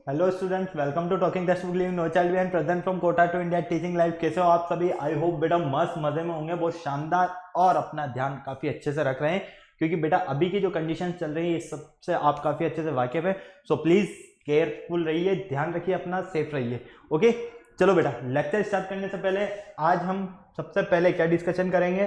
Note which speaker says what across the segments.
Speaker 1: Hello students, welcome to talking textbook living no child behind present from Kota to India teaching life. कैसे हो आप सभी? I hope बेटा मस्त मजे में होंगे, बहुत शानदार, और अपना ध्यान काफी अच्छे से रख रहे हैं क्योंकि बेटा अभी की जो कंडीशन चल रही है इस सबसे आप काफी अच्छे से वाकिफ है। सो प्लीज केयरफुल रहिए, ध्यान रखिए अपना, सेफ रहिए। ओके, चलो बेटा लेक्चर स्टार्ट करने से पहले आज हम सबसे पहले क्या डिस्कशन करेंगे?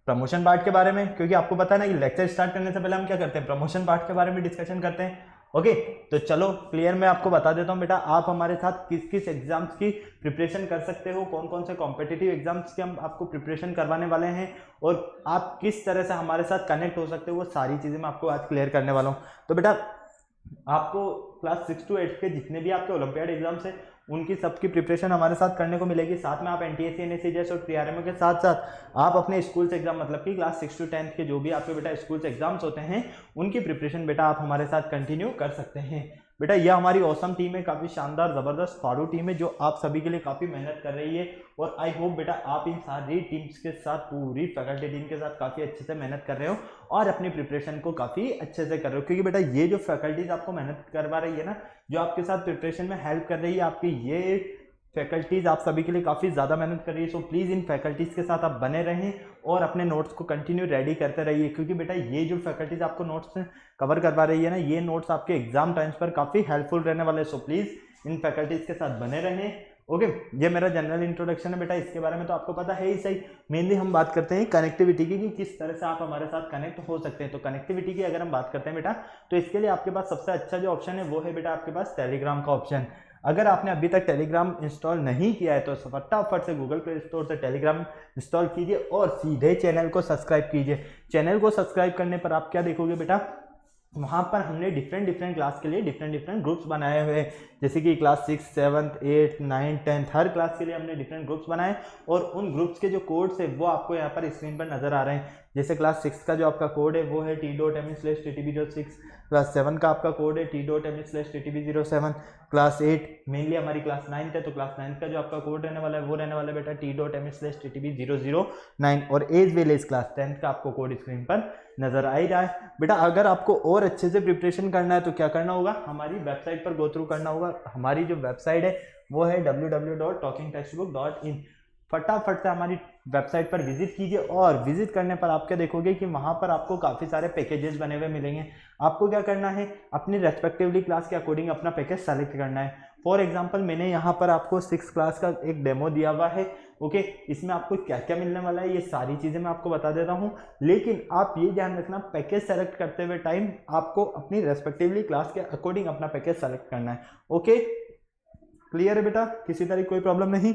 Speaker 1: प्रमोशन पार्ट के बारे में, क्योंकि आपको पता है ना कि लेक्चर स्टार्ट करने से पहले हम क्या करते हैं, प्रमोशन पार्ट के बारे में डिस्कशन करते हैं। ओके, तो चलो क्लियर मैं आपको बता देता हूं बेटा, आप हमारे साथ किस किस एग्जाम्स की प्रिपरेशन कर सकते हो, कौन कौन से कॉम्पिटिटिव एग्जाम्स की हम आपको प्रिपरेशन करवाने वाले हैं और आप किस तरह से हमारे साथ कनेक्ट हो सकते हो, वो सारी चीजें मैं आपको आज क्लियर करने वाला हूं। तो बेटा आपको क्लास 6 to 8 के जितने भी आपके ओलंपियाड एग्जाम्स हैं उनकी सबकी प्रिपरेशन हमारे साथ करने को मिलेगी। साथ में आप एनटीएससी एनएससीजेएस और पीआरएमओ के साथ साथ आप अपने स्कूल से एग्जाम मतलब कि क्लास 6 to 10 के जो भी आपके बेटा स्कूल से एग्जाम्स होते हैं उनकी प्रिपरेशन बेटा आप हमारे साथ कंटिन्यू कर सकते हैं। बेटा यह हमारी औसम टीम है, काफी शानदार जबरदस्त फाड़ू टीम है जो आप सभी के लिए काफी मेहनत कर रही है और आई होप बेटा आप इन सारी टीम्स के साथ, पूरी फैकल्टी टीम के साथ काफी अच्छे से मेहनत कर रहे हो और अपनी प्रिपरेशन को काफी अच्छे से कर रहे हो, क्योंकि बेटा ये जो फैकल्टीज आपको मेहनत करवा रही है ना, जो आपके साथ प्रिपरेशन में हेल्प कर रही है, आपकी ये फैकल्टीज आप सभी के लिए काफ़ी ज़्यादा मेहनत कर रही है। सो प्लीज़ इन फैकल्टीज़ के साथ आप बने रहें और अपने नोट्स को कंटिन्यू रेडी करते रहिए, क्योंकि बेटा ये जो फैकल्टीज आपको नोट्स कवर करवा रही है ना, ये नोट्स आपके एग्जाम टाइम्स पर काफ़ी हेल्पफुल रहने वाले हैं। सो प्लीज़ इन फैकल्टीज़ के साथ बने रहें। ओके, ये मेरा जनरल इंट्रोडक्शन है बेटा, इसके बारे में तो आपको पता है ही सही। मेनली हम बात करते हैं कनेक्टिविटी की कि किस तरह से आप हमारे साथ कनेक्ट हो सकते हैं। तो कनेक्टिविटी की अगर हम बात करते हैं बेटा, तो इसके लिए आपके पास सबसे अच्छा जो ऑप्शन है वो है बेटा आपके पास टेलीग्राम का ऑप्शन। अगर आपने अभी तक टेलीग्राम इंस्टॉल नहीं किया है तो फटाफट से गूगल प्ले स्टोर से टेलीग्राम इंस्टॉल कीजिए और सीधे चैनल को सब्सक्राइब कीजिए। चैनल को सब्सक्राइब करने पर आप क्या देखोगे बेटा, वहाँ पर हमने डिफरेंट क्लास के लिए डिफरेंट ग्रुप्स बनाए हुए हैं, जैसे कि क्लास 6, 7, 8, 9, 10 हर क्लास के लिए हमने डिफरेंट ग्रुप्स बनाए और उन ग्रुप्स के जो कोड्स है वो आपको यहाँ पर स्क्रीन पर नजर आ रहे हैं। जैसे क्लास 6 का जो आपका कोड है वो है t.me/ttb06, क्लास 7 का आपका कोड है t.me/ttb07, क्लास 8 मेनली हमारी क्लास 9 है तो क्लास 9 का जो आपका कोड रहने वाला है वो रहने वाला है बेटा t.me/ttb009 और एज वेल एज क्लास 10 का आपको कोड स्क्रीन पर नजर आ ही रहा है। बेटा अगर आपको और अच्छे से प्रिपरेशन करना है तो क्या करना होगा, हमारी वेबसाइट पर गो थ्रू करना होगा। हमारी जो वेबसाइट है वो है www.talkingtextbook.in। फटाफट से हमारी वेबसाइट पर विजिट कीजिए और विजिट करने पर आप क्या देखोगे कि वहां पर आपको काफी सारे पैकेजेस बने हुए मिलेंगे। आपको क्या करना है, अपनी रेस्पेक्टिवली क्लास के अकॉर्डिंग अपना पैकेज सेलेक्ट करना है। फॉर एग्जाम्पल मैंने यहाँ पर आपको 6 क्लास का एक डेमो दिया हुआ है। ओके, इसमें आपको क्या क्या मिलने वाला है ये सारी चीजें मैं आपको बता देता हूँ, लेकिन आप ये ध्यान रखना पैकेज सेलेक्ट करते हुए टाइम आपको अपनी रेस्पेक्टिवली क्लास के अकॉर्डिंग अपना पैकेज सेलेक्ट करना है। ओके, क्लियर है बेटा, किसी तरह कोई प्रॉब्लम नहीं।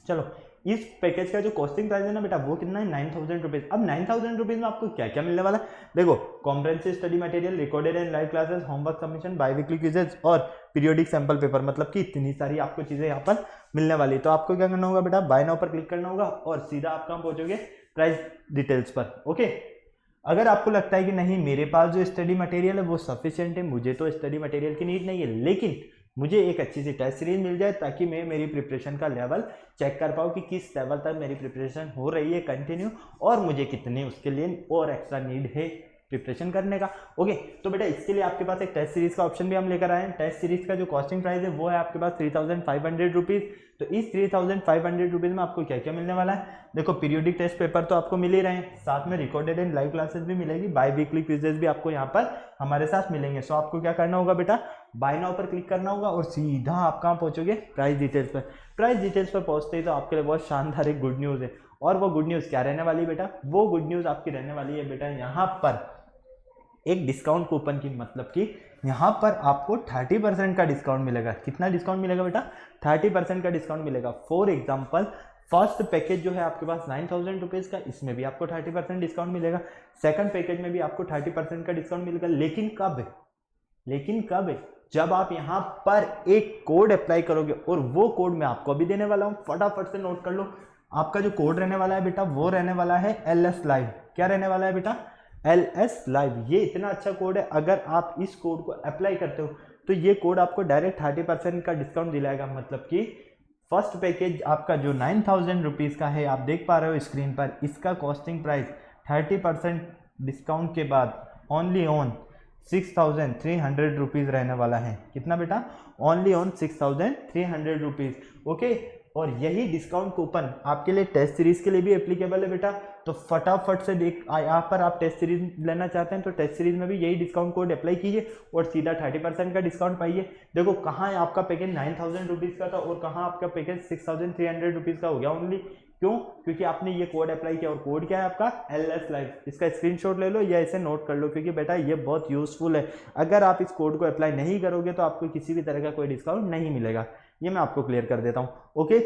Speaker 1: चलो, इस पैकेज का जो कॉस्टिंग प्राइस है ना बेटा वो कितना है, 9,000 रुपीज। अब 9,000 रुपीज में आपको क्या क्या मिलने वाला है, देखो comprehensive study material, recorded and live classes, homework submission, by weekly quizzes और पीरियोडिक सैंपल पेपर, मतलब कि इतनी सारी आपको चीजें यहाँ पर मिलने वाली। तो आपको क्या करना होगा बेटा, बाय नाउ पर क्लिक करना होगा और सीधा आप कहाँ पहुंचोगे, प्राइस डिटेल्स पर। ओके, अगर आपको लगता है कि नहीं मेरे पास जो स्टडी मटेरियल है वो सफिशिएंट है, मुझे तो स्टडी मटेरियल की नीड नहीं है, लेकिन मुझे एक अच्छी सी टेस्ट सीरीज मिल जाए ताकि मैं मेरी प्रिपरेशन का लेवल चेक कर पाऊँ कि किस लेवल तक मेरी प्रिपरेशन हो रही है कंटिन्यू और मुझे कितने उसके लिए और एक्स्ट्रा नीड है प्रिपरेशन करने का। ओके, तो बेटा इसके लिए आपके पास एक टेस्ट सीरीज का ऑप्शन भी हम लेकर आए हैं। टेस्ट सीरीज का जो कॉस्टिंग प्राइस है वो है आपके पास 3,500 रुपीज। तो इस 3,500 रुपीज में आपको क्या क्या मिलने वाला है, देखो पीरियोडिक टेस्ट पेपर तो आपको मिल ही रहे हैं, साथ में रिकॉर्डेड एंड लाइव क्लासेस भी मिलेगी, बाई वीकली क्विजेस भी आपको यहाँ पर हमारे साथ मिलेंगे। सो आपको क्या करना होगा बेटा, बाय नाउ पर क्लिक करना होगा और सीधा आप कहाँ पहुंचोगे, प्राइस डिटेल्स पर। प्राइस डिटेल्स पर पहुंचते ही तो आपके लिए बहुत शानदार एक गुड न्यूज़ है, और वो गुड न्यूज़ क्या रहने वाली है बेटा, वो गुड न्यूज़ आपकी रहने वाली है बेटा यहाँ पर एक डिस्काउंट कूपन की, मतलब कि यहाँ पर आपको 30% का डिस्काउंट मिलेगा। कितना डिस्काउंट मिलेगा बेटा, 30% का डिस्काउंट मिलेगा। फॉर एग्जाम्पल फर्स्ट पैकेज जो है आपके पास 9,000 रुपीज़ का, इसमें भी आपको 30% डिस्काउंट मिलेगा। सेकंड पैकेज में भी आपको 30% का डिस्काउंट मिलेगा, लेकिन कब है, जब आप यहाँ पर एक कोड अप्लाई करोगे, और वो कोड मैं आपको अभी देने वाला हूँ, फटाफट से नोट कर लो। आपका जो कोड रहने वाला है बेटा वो रहने वाला है LS लाइव। क्या रहने वाला है बेटा, LS लाइव। ये इतना अच्छा कोड है, अगर आप इस कोड को अप्लाई करते हो तो ये कोड आपको डायरेक्ट 30% का डिस्काउंट दिलाएगा। मतलब कि फर्स्ट पैकेज आपका जो 9,000 रुपीज़ का है, आप देख पा रहे हो स्क्रीन पर, इसका कॉस्टिंग प्राइस 30% डिस्काउंट के बाद ओनली ऑन 6,300 रुपीज़ रहने वाला है। कितना बेटा? Only on 6,300 rupees. ओके, और यही डिस्काउंट कूपन आपके लिए टेस्ट सीरीज़ के लिए भी एप्लीकेबल है बेटा। तो फटाफट से देख, यहाँ पर आप टेस्ट सीरीज लेना चाहते हैं तो टेस्ट सीरीज में भी यही डिस्काउंट कोड अप्लाई कीजिए और सीधा 30% का डिस्काउंट पाइए। देखो कहाँ है आपका पैकेज 9,000 रुपीज़ का था और कहाँ आपका पैकेज 6,300 रुपीज़ का हो गया ओनली। क्यों? क्योंकि आपने ये कोड अप्लाई किया और कोड क्या है आपका? LS live. इसका स्क्रीनशॉट ले लो या इसे नोट कर लो, क्योंकि बेटा ये बहुत यूजफुल है। अगर आप इस कोड को अप्लाई नहीं करोगे तो आपको किसी भी तरह का कोई डिस्काउंट नहीं मिलेगा। ये मैं आपको क्लियर कर देता हूँ। ओके,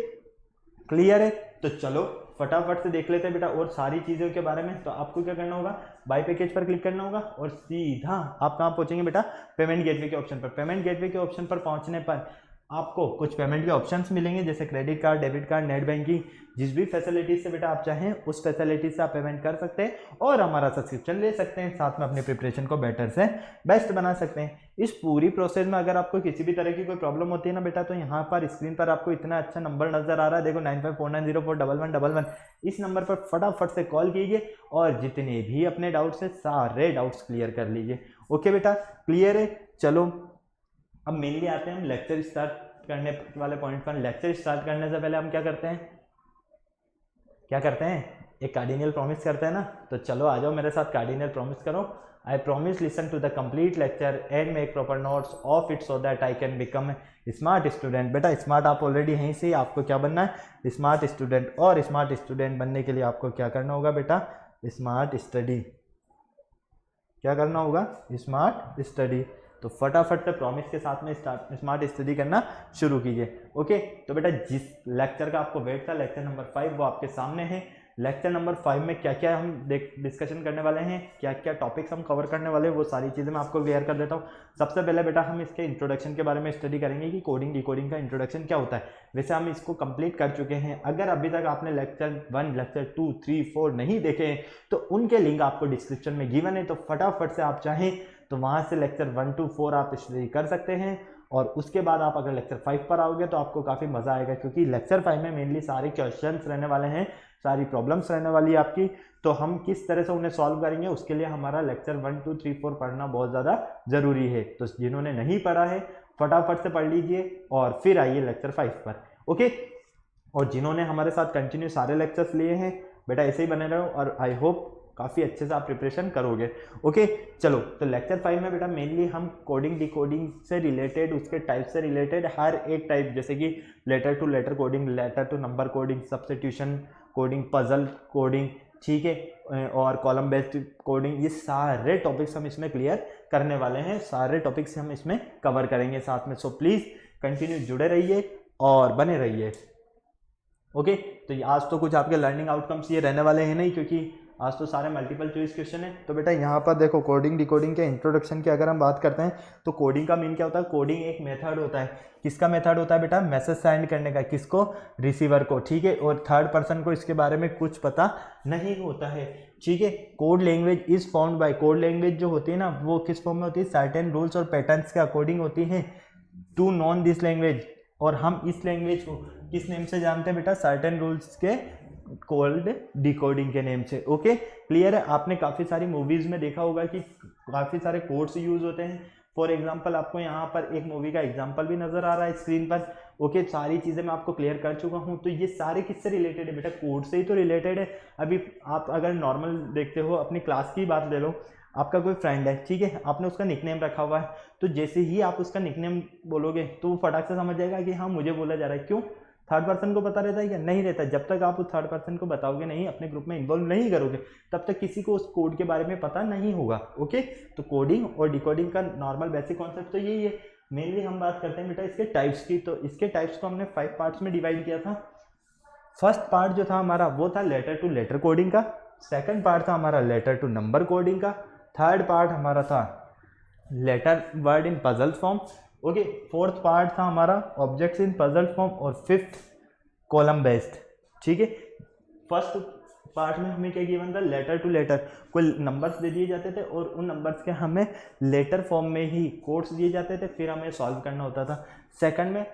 Speaker 1: क्लियर है? तो चलो फटाफट से देख लेते हैं बेटा और सारी चीज़ों के बारे में। तो आपको क्या करना होगा? बाय पैकेज पर क्लिक करना होगा और सीधा आप कहाँ पहुंचेंगे बेटा? पेमेंट गेटवे के ऑप्शन पर। पेमेंट गेटवे के ऑप्शन पर पहुंचने पर आपको कुछ पेमेंट के ऑप्शंस मिलेंगे, जैसे credit card, debit card, net banking. जिस भी फैसिलिटीज से बेटा आप चाहें उस फैसिलिटीज से आप पेमेंट कर सकते हैं और हमारा सब्सक्रिप्शन ले सकते हैं। साथ में अपनी प्रिपरेशन को बेटर से बेस्ट बना सकते हैं। इस पूरी प्रोसेस में अगर आपको किसी भी तरह की कोई प्रॉब्लम होती है ना बेटा, तो यहाँ पर स्क्रीन पर आपको इतना अच्छा नंबर नजर आ रहा है, देखो 9549041111। इस नंबर पर फटाफट से कॉल कीजिए और जितने भी अपने डाउट्स है सारे डाउट्स क्लियर कर लीजिए। ओके बेटा, क्लियर है? चलो अब मेनली आते हैं हम लेक्चर स्टार्ट करने वाले पॉइंट पर। लेक्चर स्टार्ट करने से पहले हम क्या करते हैं? एक कार्डिनल प्रॉमिस करते हैं ना। तो चलो आ जाओ मेरे साथ, कार्डिनल प्रॉमिस करो। I promise listen to the complete lecture and make proper notes of it so that I can become smart student. बेटा स्मार्ट आप ऑलरेडी हैं से, आपको क्या बनना है? Smart student. और स्मार्ट स्टूडेंट बनने के लिए आपको क्या करना होगा बेटा? Smart study. क्या करना होगा? Smart study. तो फटाफट से प्रॉमिस के साथ में स्मार्ट स्टडी करना शुरू कीजिए। ओके, तो बेटा जिस लेक्चर का आपको वेट था, लेक्चर नंबर 5, वो आपके सामने है। लेक्चर नंबर 5 में क्या क्या हम डिस्कशन करने वाले हैं, क्या क्या टॉपिक्स हम कवर करने वाले हैं, वो सारी चीज़ें मैं आपको क्लियर कर देता हूँ। सबसे पहले बेटा हम इसके इंट्रोडक्शन के बारे में स्टडी करेंगे कि कोडिंग डिकोडिंग का इंट्रोडक्शन क्या होता है। वैसे हम इसको कंप्लीट कर चुके हैं। अगर अभी तक आपने लेक्चर 1, लेक्चर 2, 3, 4 नहीं देखे हैं तो उनके लिंक आपको डिस्क्रिप्शन में गिवन है। तो फटाफट से आप चाहें तो वहाँ से लेक्चर 1 to 4 आप स्टडी कर सकते हैं। और उसके बाद आप अगर लेक्चर 5 पर आओगे तो आपको काफ़ी मज़ा आएगा, क्योंकि लेक्चर 5 में मेनली सारे क्वेश्चंस रहने वाले हैं, सारी प्रॉब्लम्स रहने वाली है आपकी। तो हम किस तरह से उन्हें सॉल्व करेंगे उसके लिए हमारा लेक्चर 1, 2, 3, 4 पढ़ना बहुत ज़्यादा ज़रूरी है। तो जिन्होंने नहीं पढ़ा है फटाफट से पढ़ लीजिए और फिर आइए लेक्चर 5 पर। ओके, और जिन्होंने हमारे साथ कंटिन्यू सारे लेक्चर्स लिए हैं बेटा ऐसे ही बने रहो और आई होप काफ़ी अच्छे से आप प्रिपरेशन करोगे। ओके, चलो तो लेक्चर 5 में बेटा मेनली हम कोडिंग डिकोडिंग से रिलेटेड, उसके टाइप से रिलेटेड हर एक टाइप, जैसे कि letter to letter coding, letter to number coding, substitution coding, puzzle coding, ठीक है, और कॉलम बेस्ड कोडिंग, ये सारे टॉपिक्स हम इसमें क्लियर करने वाले हैं। सारे टॉपिक्स हम इसमें कवर करेंगे साथ में। सो प्लीज़ कंटिन्यू जुड़े रहिए और बने रहिए। ओके, तो आज तो कुछ आपके लर्निंग आउटकम्स ये रहने वाले हैं नहीं, क्योंकि आज तो सारे मल्टीपल चॉइस क्वेश्चन है। तो बेटा यहाँ पर देखो कोडिंग डिकोडिंग के इंट्रोडक्शन की अगर हम बात करते हैं तो कोडिंग का मीन क्या होता है? कोडिंग एक मेथड होता है। किसका मेथड होता है बेटा? मैसेज सेंड करने का। किसको? रिसीवर को, ठीक है। और थर्ड पर्सन को इसके बारे में कुछ पता नहीं होता है, ठीक है। Code language is formed by, code language जो होती है ना वो किस फॉर्म में होती है? सर्टेन रूल्स और पैटर्न्स के अकॉर्डिंग होती है टू नॉन दिस लैंग्वेज। और हम इस लैंग्वेज को किस नेम से जानते हैं बेटा? सर्टेन रूल्स के कोल्ड डिकोडिंग के नेम से। ओके, क्लियर है? आपने काफ़ी सारी मूवीज़ में देखा होगा कि काफ़ी सारे कोड्स यूज़ होते हैं। फॉर एग्जांपल आपको यहाँ पर एक मूवी का एग्जांपल भी नज़र आ रहा है स्क्रीन पर। ओके, सारी चीज़ें मैं आपको क्लियर कर चुका हूँ। तो ये सारे किससे रिलेटेड है बेटा? कोड से ही तो रिलेटेड है। अभी आप अगर नॉर्मल देखते हो, अपनी क्लास की बात ले लो, आपका कोई फ्रेंड है, ठीक है, आपने उसका निकनेम रखा हुआ है, तो जैसे ही आप उसका निकनेम बोलोगे तो वो फटाक से समझ जाएगा कि हाँ मुझे बोला जा रहा है। क्यों? थर्ड पर्सन को पता रहता है क्या? नहीं रहता। जब तक आप उस थर्ड पर्सन को बताओगे नहीं, अपने ग्रुप में इन्वॉल्व नहीं करोगे, तब तक किसी को उस कोड के बारे में पता नहीं होगा। ओके, तो कोडिंग और डिकोडिंग का नॉर्मल बेसिक कॉन्सेप्ट तो यही है। मेनली हम बात करते हैं बेटा इसके टाइप्स की। तो इसके टाइप्स को हमने 5 पार्ट्स में डिवाइड किया था। फर्स्ट पार्ट जो था हमारा वो था लेटर टू लेटर कोडिंग का। सेकंड पार्ट था हमारा लेटर टू नंबर कोडिंग का। थर्ड पार्ट हमारा था letter word in puzzle form. Okay, fourth part था हमारा ऑब्जेक्ट्स इन पजल फॉर्म और फिफ्थ कॉलम बेस्ड, ठीक है। फर्स्ट पार्ट में हमें क्या गिवन था? लेटर टू लेटर, कोई नंबर्स दे दिए जाते थे और उन नंबर्स के हमें लेटर फॉर्म में ही कोड्स दिए जाते थे, फिर हमें सॉल्व करना होता था। सेकंड में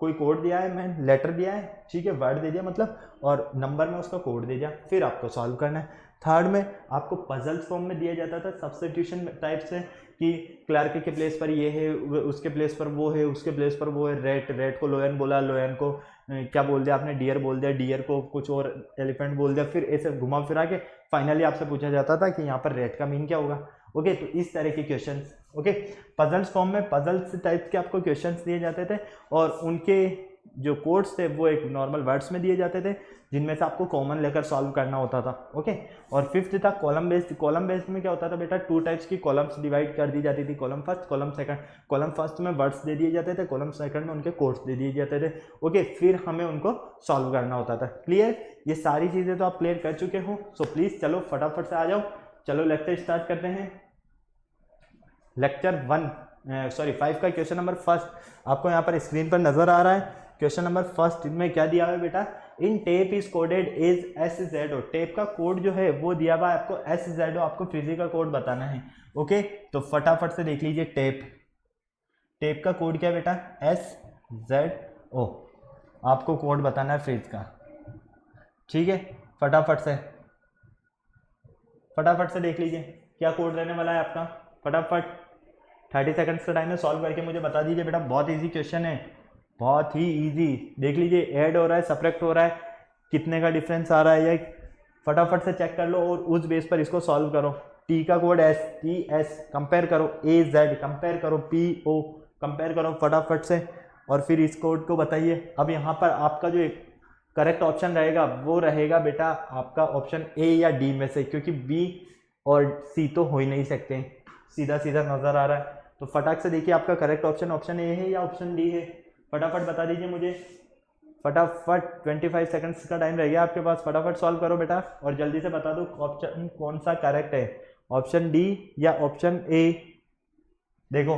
Speaker 1: कोई कोड दिया है, मैं लेटर दिया है, ठीक है, वर्ड दे दिया मतलब, और नंबर में उसका कोड दे दिया, फिर आपको सॉल्व करना है। थर्ड में आपको पजल्स फॉर्म में दिया जाता था सब्स्टिट्यूशन टाइप से, कि क्लार्क के प्लेस पर ये है, उसके प्लेस पर वो है, उसके प्लेस पर वो है, रेट को लोयन बोला, लोयन को क्या बोल दिया आपने, डियर बोल दिया, डियर को कुछ और एलिफेंट बोल दिया, फिर ऐसे घुमा फिरा के फाइनली आपसे पूछा जाता था कि यहाँ पर रेट का मीन क्या होगा। ओके, तो इस तरह के क्वेश्चंस, ओके, पजल्स फॉर्म में पजल्स टाइप के आपको क्वेश्चंस दिए जाते थे, और उनके जो कोड्स थे वो एक नॉर्मल वर्ड्स में दिए जाते थे, जिनमें से आपको कॉमन लेकर सॉल्व करना होता था। ओके, और फिफ्थ था कॉलम बेस्ड। कॉलम बेस्ड में क्या होता था बेटा, 2 टाइप्स की कॉलम्स डिवाइड कर दी जाती थी, column first, column second. Column first में वर्ड्स दे दिए जाते थे, कॉलम सेकंड में उनके कोड्स दे दिए जाते थे। ओके, फिर हमें उनको सॉल्व करना होता था। क्लियर, ये सारी चीज़ें तो आप क्लियर कर चुके हो। सो प्लीज़ चलो फटाफट से आ जाओ, चलो लेक्चर स्टार्ट करते हैं। लेक्चर 5 का क्वेश्चन नंबर फर्स्ट आपको यहाँ पर स्क्रीन पर नजर आ रहा है। क्वेश्चन नंबर फर्स्ट में क्या दिया हुआ है बेटा, in tape is coded as SZO। Tape का कोड जो है वो दिया हुआ है आपको SZO, आपको फिजिकल कोड बताना है। ओके, तो फटाफट से देख लीजिए, टेप का कोड क्या है बेटा, SZO, आपको कोड बताना है फ्रिज का। ठीक है, फटाफट से देख लीजिए क्या कोड रहने वाला है आपका, फटाफट 30 सेकंड्स का टाइम है, सॉल्व करके मुझे बता दीजिए बेटा। बहुत इजी क्वेश्चन है, बहुत ही इजी। देख लीजिए, ऐड हो रहा है, सब्ट्रैक्ट हो रहा है, कितने का डिफरेंस आ रहा है, ये फटाफट से चेक कर लो और उस बेस पर इसको सॉल्व करो। टी का कोड STS, कंपेयर करो AZ, कंपेयर करो PO, कंपेयर करो फटाफट से, और फिर इस कोड को बताइए। अब यहाँ पर आपका जो करेक्ट ऑप्शन रहेगा वो रहेगा बेटा आपका ऑप्शन A या D में से, क्योंकि B और C तो हो ही नहीं सकते, सीधा सीधा नजर आ रहा है। तो फटाक से देखिए आपका करेक्ट ऑप्शन ऑप्शन A है या ऑप्शन D है, फटाफट बता दीजिए मुझे, फटाफट। 25 सेकंड्स का टाइम रह गया आपके पास, फटाफट सॉल्व करो बेटा और जल्दी से बता दो ऑप्शन कौन सा करेक्ट है, ऑप्शन D या ऑप्शन A। देखो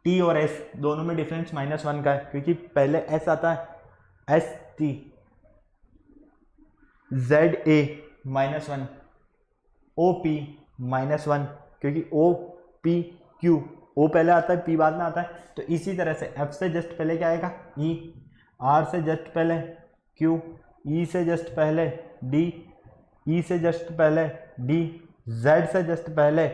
Speaker 1: T और S दोनों में डिफरेंस -1 का है, क्योंकि पहले S आता है ST, ZA -1, OP -1, क्योंकि OPQ, O पहले आता है P बाद में आता है। तो इसी तरह से F से जस्ट पहले क्या आएगा E, R से जस्ट पहले Q, E से जस्ट पहले D, E से जस्ट पहले D, Z से जस्ट पहले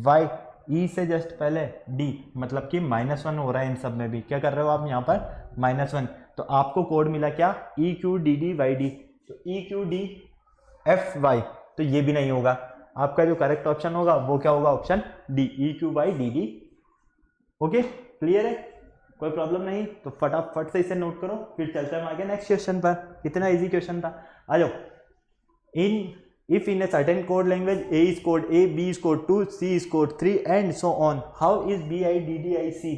Speaker 1: Y, E से जस्ट पहले D, मतलब कि -1 हो रहा है इन सब में भी। क्या कर रहे हो आप यहाँ पर, -1। तो आपको कोड मिला क्या, EQDDYD, तो EQDFY, तो ये भी नहीं होगा। आपका जो करेक्ट ऑप्शन होगा वो क्या होगा, option D, EQYDD। Okay, clear है, कोई प्रॉब्लम नहीं। तो फटाफट से इसे नोट करो, फिर चलते हैं आगे नेक्स्ट क्वेश्चन पर। कितना इजी क्वेश्चन था, आ जाओ। If in a certain code language A is code A, B is code 2, C is code 3 and so on, how is BIDDIC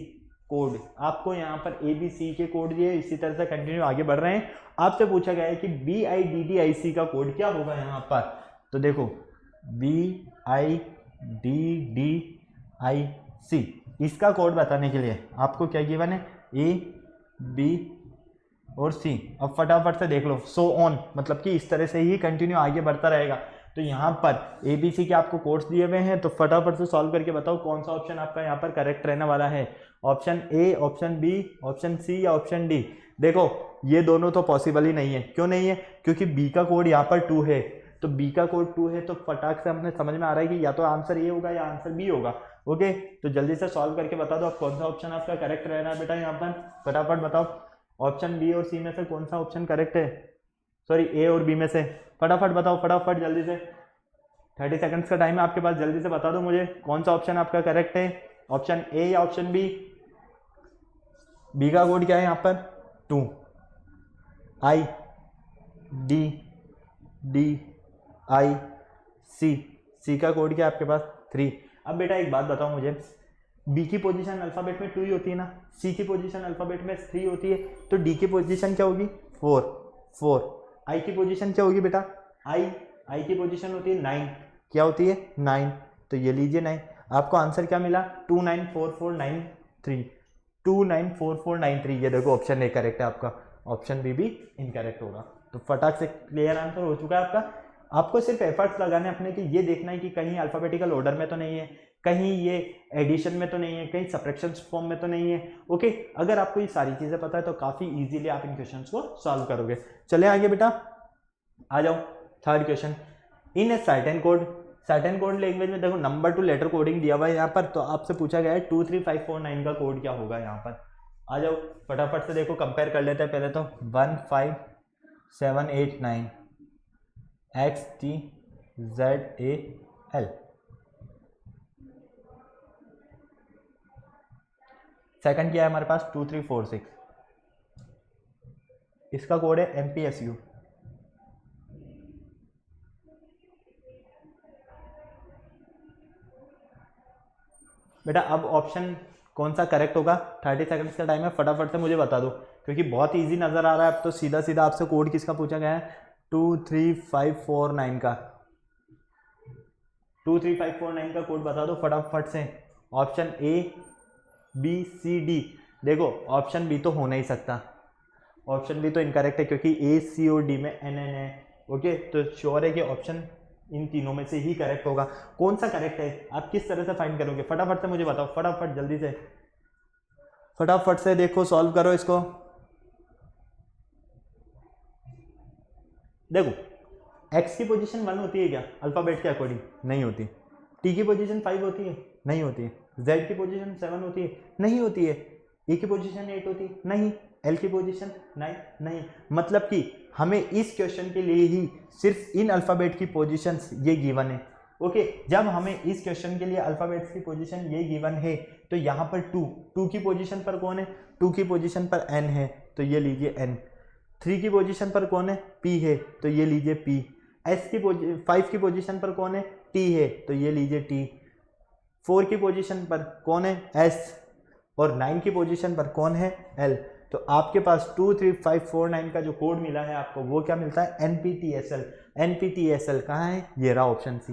Speaker 1: code. आपको यहाँ पर ABC के कोड दिए, इसी तरह से कंटिन्यू आगे बढ़ रहे हैं। आपसे पूछा गया है कि BIDDIC का कोड क्या होगा यहाँ पर। तो देखो BIDDIC, इसका कोड बताने के लिए आपको क्या गिवन है, A, B और C। अब फटाफट से देख लो, सो ऑन, मतलब कि इस तरह से ही कंटिन्यू आगे बढ़ता रहेगा। तो यहाँ पर ABC के आपको कोड्स दिए हुए हैं, तो फटाफट से सॉल्व करके बताओ कौन सा ऑप्शन आपका यहाँ पर करेक्ट रहने वाला है, option A, option B, option C या ऑप्शन D। देखो ये दोनों तो पॉसिबल ही नहीं है। क्यों नहीं है, क्योंकि B का कोड यहाँ पर 2 है, तो B का कोड 2 है, तो फटाक से हमने समझ में आ रहा है कि या तो आंसर A होगा या आंसर B होगा। ओके, तो जल्दी से सॉल्व करके बता दो आप कौन सा ऑप्शन आपका करेक्ट रहना है बेटा। यहाँ पर फटाफट बताओ, ऑप्शन B और C में से कौन सा ऑप्शन करेक्ट है, सॉरी A और B में से, फटाफट बताओ, फटाफट जल्दी से। 30 सेकंड्स का टाइम है आपके पास, जल्दी से बता दो मुझे कौन सा ऑप्शन आपका करेक्ट है, ऑप्शन A या ऑप्शन B। B का कोड क्या है यहाँ पर, 2, I D D I C, C का कोड क्या है आपके पास, 3। अब बेटा एक बात बताओ मुझे, B की पोजीशन अल्फाबेट में 2 ही होती है ना, C की पोजीशन अल्फाबेट में 3 होती है, तो D की पोजीशन क्या होगी, 4। I की पोजीशन क्या होगी बेटा, I की पोजीशन होती है 9, क्या होती है 9, तो ये लीजिए 9। आपको आंसर क्या मिला, 294493, 294493। ये देखो ऑप्शन A करेक्ट है आपका, ऑप्शन B भी इनकरेक्ट होगा। तो फटाक से क्लियर आंसर हो चुका है आपका। आपको सिर्फ एफर्ट्स लगाने अपने कि ये देखना है कि कहीं अल्फाबेटिकल ऑर्डर में तो नहीं है, कहीं ये एडिशन में तो नहीं है, कहीं सब्ट्रैक्शन फॉर्म में तो नहीं है। ओके, अगर आपको ये सारी चीज़ें पता है तो काफ़ी इजीली आप इन क्वेश्चंस को सॉल्व करोगे। चले आगे बेटा, आ जाओ third question. In a certain code language में देखो नंबर टू लेटर कोडिंग दिया हुआ है यहाँ पर, तो आपसे पूछा गया है 23549 का कोड क्या होगा यहाँ पर। आ जाओ फटाफट से देखो, कंपेयर कर लेते हैं पहले तो। 15789 XTZAL, सेकंड क्या है हमारे पास 2346, इसका कोड है MPSU। बेटा अब ऑप्शन कौन सा करेक्ट होगा, 30 सेकंड्स का टाइम है, फटाफट से मुझे बता दो, क्योंकि बहुत इजी नजर आ रहा है। अब तो सीधा सीधा आपसे कोड किसका पूछा गया है, 23549 का। 23549 का कोड बता दो फटाफट से। ऑप्शन ABCD, देखो ऑप्शन बी तो हो नहीं सकता, ऑप्शन बी तो इनकरेक्ट है क्योंकि AC और D में NN है। ओके, तो श्योर है कि ऑप्शन इन तीनों में से ही करेक्ट होगा। कौन सा करेक्ट है, आप किस तरह से फाइंड करोगे, फटाफट से मुझे बताओ, फटाफट जल्दी से, फटाफट से देखो सॉल्व करो इसको। देखो x की पोजीशन 1 होती है क्या अल्फाबेट के अकॉर्डिंग, नहीं होती। t की पोजीशन 5 होती है, नहीं होती है। z की पोजीशन 7 होती है, नहीं होती है। e की पोजीशन 8 होती है, नहीं। l की पोजीशन 9, नहीं। मतलब कि हमें इस क्वेश्चन के लिए ही सिर्फ इन अल्फाबेट की पोजीशंस ये गिवन है। ओके, जब हमें इस क्वेश्चन के लिए अल्फाबेट्स की पोजीशन ये गिवन है तो यहाँ पर 2 की पोजीशन पर कौन है, 2 की पोजीशन पर n है, तो ये लीजिए n। 3 की पोजीशन पर कौन है, p है, तो ये लीजिए p। 5 की पोजीशन पर कौन है, t है, तो ये लीजिए t। 4 की पोजीशन पर कौन है, s, और 9 की पोजीशन पर कौन है, l। तो आपके पास 23549 का जो कोड मिला है आपको, वो क्या मिलता है, NPTSL। NPTSL कहाँ है, ये रहा ऑप्शन सी।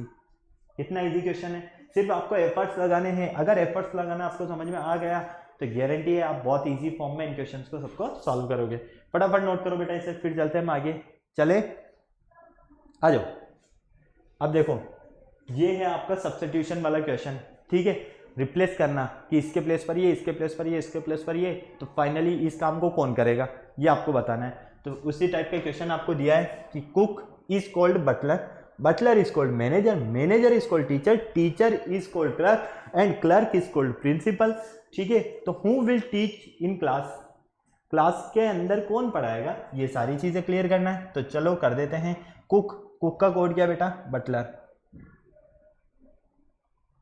Speaker 1: कितना इजी क्वेश्चन है, सिर्फ आपको एफर्ट्स लगाने हैं। अगर एफर्ट्स लगाना आपको समझ में आ गया तो गारंटी है आप बहुत इजी फॉर्म में इन क्वेश्चंस को सबको सॉल्व करोगे। फटाफट नोट करो बेटा इसे, फिर चलते हैं हम आगे। चले आ जाओ। अब देखो ये है आपका सब्स्टिट्यूशन वाला क्वेश्चन, ठीक है। रिप्लेस करना कि इसके प्लेस पर ये, इसके प्लेस पर ये, इसके प्लेस पर ये, तो फाइनली इस काम को कौन करेगा ये आपको बताना है। तो उसी टाइप का क्वेश्चन आपको दिया है कि cook is called butler, butler is called manager, manager is called teacher, teacher is called clerk, and clerk is called principal. ठीक है, तो who will teach in class, class के अंदर कौन पढ़ाएगा, ये सारी चीजें क्लियर करना है। तो चलो कर देते हैं। कुक, कुक का कोड क्या बेटा, बटलर।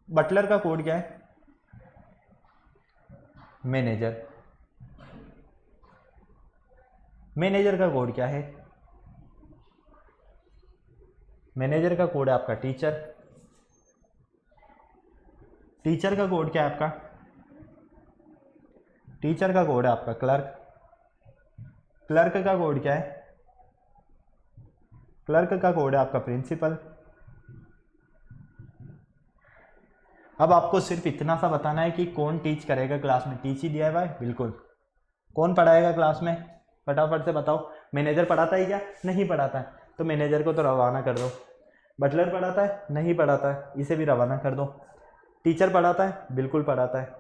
Speaker 1: बटलर का कोड क्या है, मैनेजर। मैनेजर का कोड क्या है, मैनेजर का कोड है आपका टीचर। टीचर का कोड क्या है आपका, टीचर का कोड है आपका क्लर्क। क्लर्क का कोड क्या है, क्लर्क का कोड है आपका प्रिंसिपल। अब आपको सिर्फ इतना सा बताना है कि कौन टीच करेगा क्लास में, टीच ही दिया है भाई, बिल्कुल। कौन पढ़ाएगा क्लास में, फटाफट से बताओ। मैनेजर पढ़ाता है क्या, नहीं पढ़ाता है, तो मैनेजर को तो रवाना कर दो। बटलर पढ़ाता है, नहीं पढ़ाता है, इसे भी रवाना कर दो। टीचर पढ़ाता है, बिल्कुल पढ़ाता है,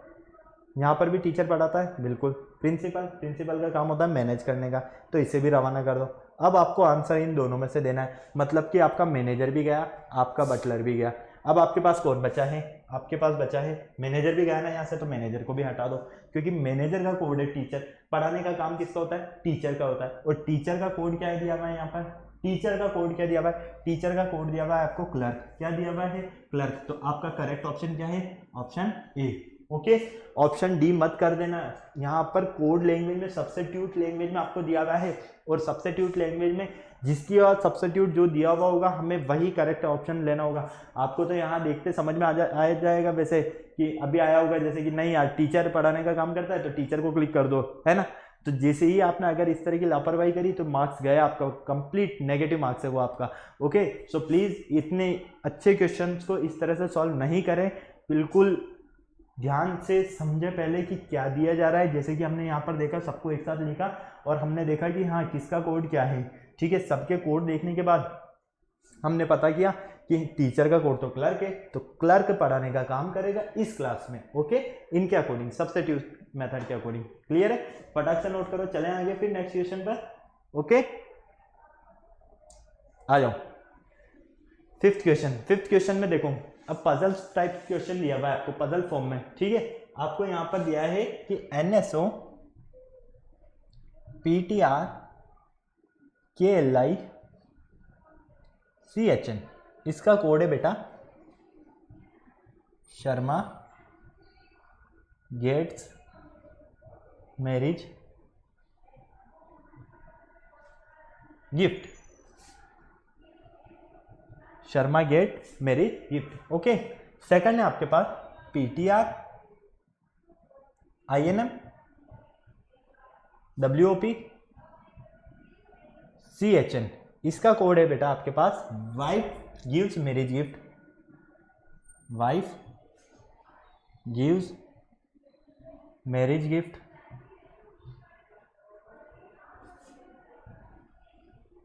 Speaker 1: यहाँ पर भी टीचर पढ़ाता है, बिल्कुल। प्रिंसिपल, प्रिंसिपल का काम होता है मैनेज करने का, तो इसे भी रवाना कर दो। अब आपको आंसर इन दोनों में से देना है, मतलब कि आपका मैनेजर भी गया, आपका बटलर भी गया। अब आपके पास कौन बचा है, आपके पास बचा है मैनेजर भी गया ना यहाँ से, तो मैनेजर को भी हटा दो, क्योंकि मैनेजर का कोड है टीचर। पढ़ाने का काम किसका होता है, टीचर का होता है। और टीचर का कोड क्या है दिया हुआ है यहाँ पर, टीचर का कोड क्या दिया हुआ है, टीचर का कोड दिया हुआ है आपको क्लर्क। क्या दिया हुआ है, क्लर्क। तो आपका करेक्ट ऑप्शन क्या है, option A. Okay, option D मत कर देना। यहाँ पर कोड लैंग्वेज में, सब्स्टिट्यूट लैंग्वेज में आपको दिया हुआ है, और सब्स्टिट्यूट लैंग्वेज में जिसकी और सब्स्टिट्यूट जो दिया हुआ होगा हमें वही करेक्ट ऑप्शन लेना होगा। आपको तो यहाँ देखते समझ में आ जाएगा वैसे कि अभी आया होगा, जैसे कि नहीं यार टीचर पढ़ाने का काम करता है तो टीचर को क्लिक कर दो, है ना। तो जैसे ही आपने अगर इस तरह की लापरवाही करी तो मार्क्स गया आपका, कंप्लीट नेगेटिव मार्क्स है वो आपका। ओके, सो प्लीज इतने अच्छे क्वेश्चंस को इस तरह से सॉल्व नहीं करें, बिल्कुल ध्यान से समझे पहले कि क्या दिया जा रहा है। जैसे कि हमने यहाँ पर देखा, सबको एक साथ लिखा और हमने देखा कि हाँ किसका कोड क्या है। ठीक है, सबके कोड देखने के बाद हमने पता किया कि टीचर का कोड तो क्लर्क है, तो क्लर्क पढ़ाने का काम करेगा इस क्लास में। ओके, इनके अकॉर्डिंग, सब्स्टिट्यूट मेथड के अकॉर्डिंग। क्लियर है? फटाक से नोट करो, चलें आगे फिर नेक्स्ट क्वेश्चन पर। ओके, आ जाओ फिफ्थ क्वेश्चन में देखो, अब पजल टाइप क्वेश्चन लिया हुआ है आपको पजल फॉर्म में। ठीक है, आपको यहां पर दिया है कि NSO PTR KLI CHN, इसका कोड है बेटा Sharma gets marriage gift, Sharma get marriage gift. Okay, second है आपके पास PTR INM WOP CHN, इसका कोड है बेटा आपके पास wife gives marriage gift, wife gives marriage gift.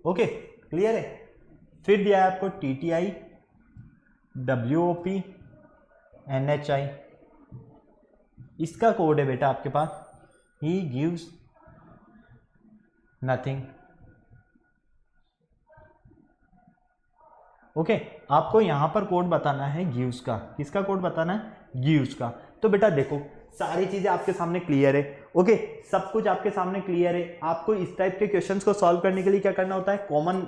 Speaker 1: Okay, clear है? फिर दिया है आपको TTI WOP NHI, इसका कोड है बेटा आपके पास ही गिव्स नथिंग। ओके, आपको यहां पर कोड बताना है गिव्स का। किसका कोड बताना है? गिव्स का। तो बेटा देखो, सारी चीजें आपके सामने क्लियर है। ओके, सब कुछ आपके सामने क्लियर है। आपको इस टाइप के क्वेश्चंस को सॉल्व करने के लिए क्या करना होता है? कॉमन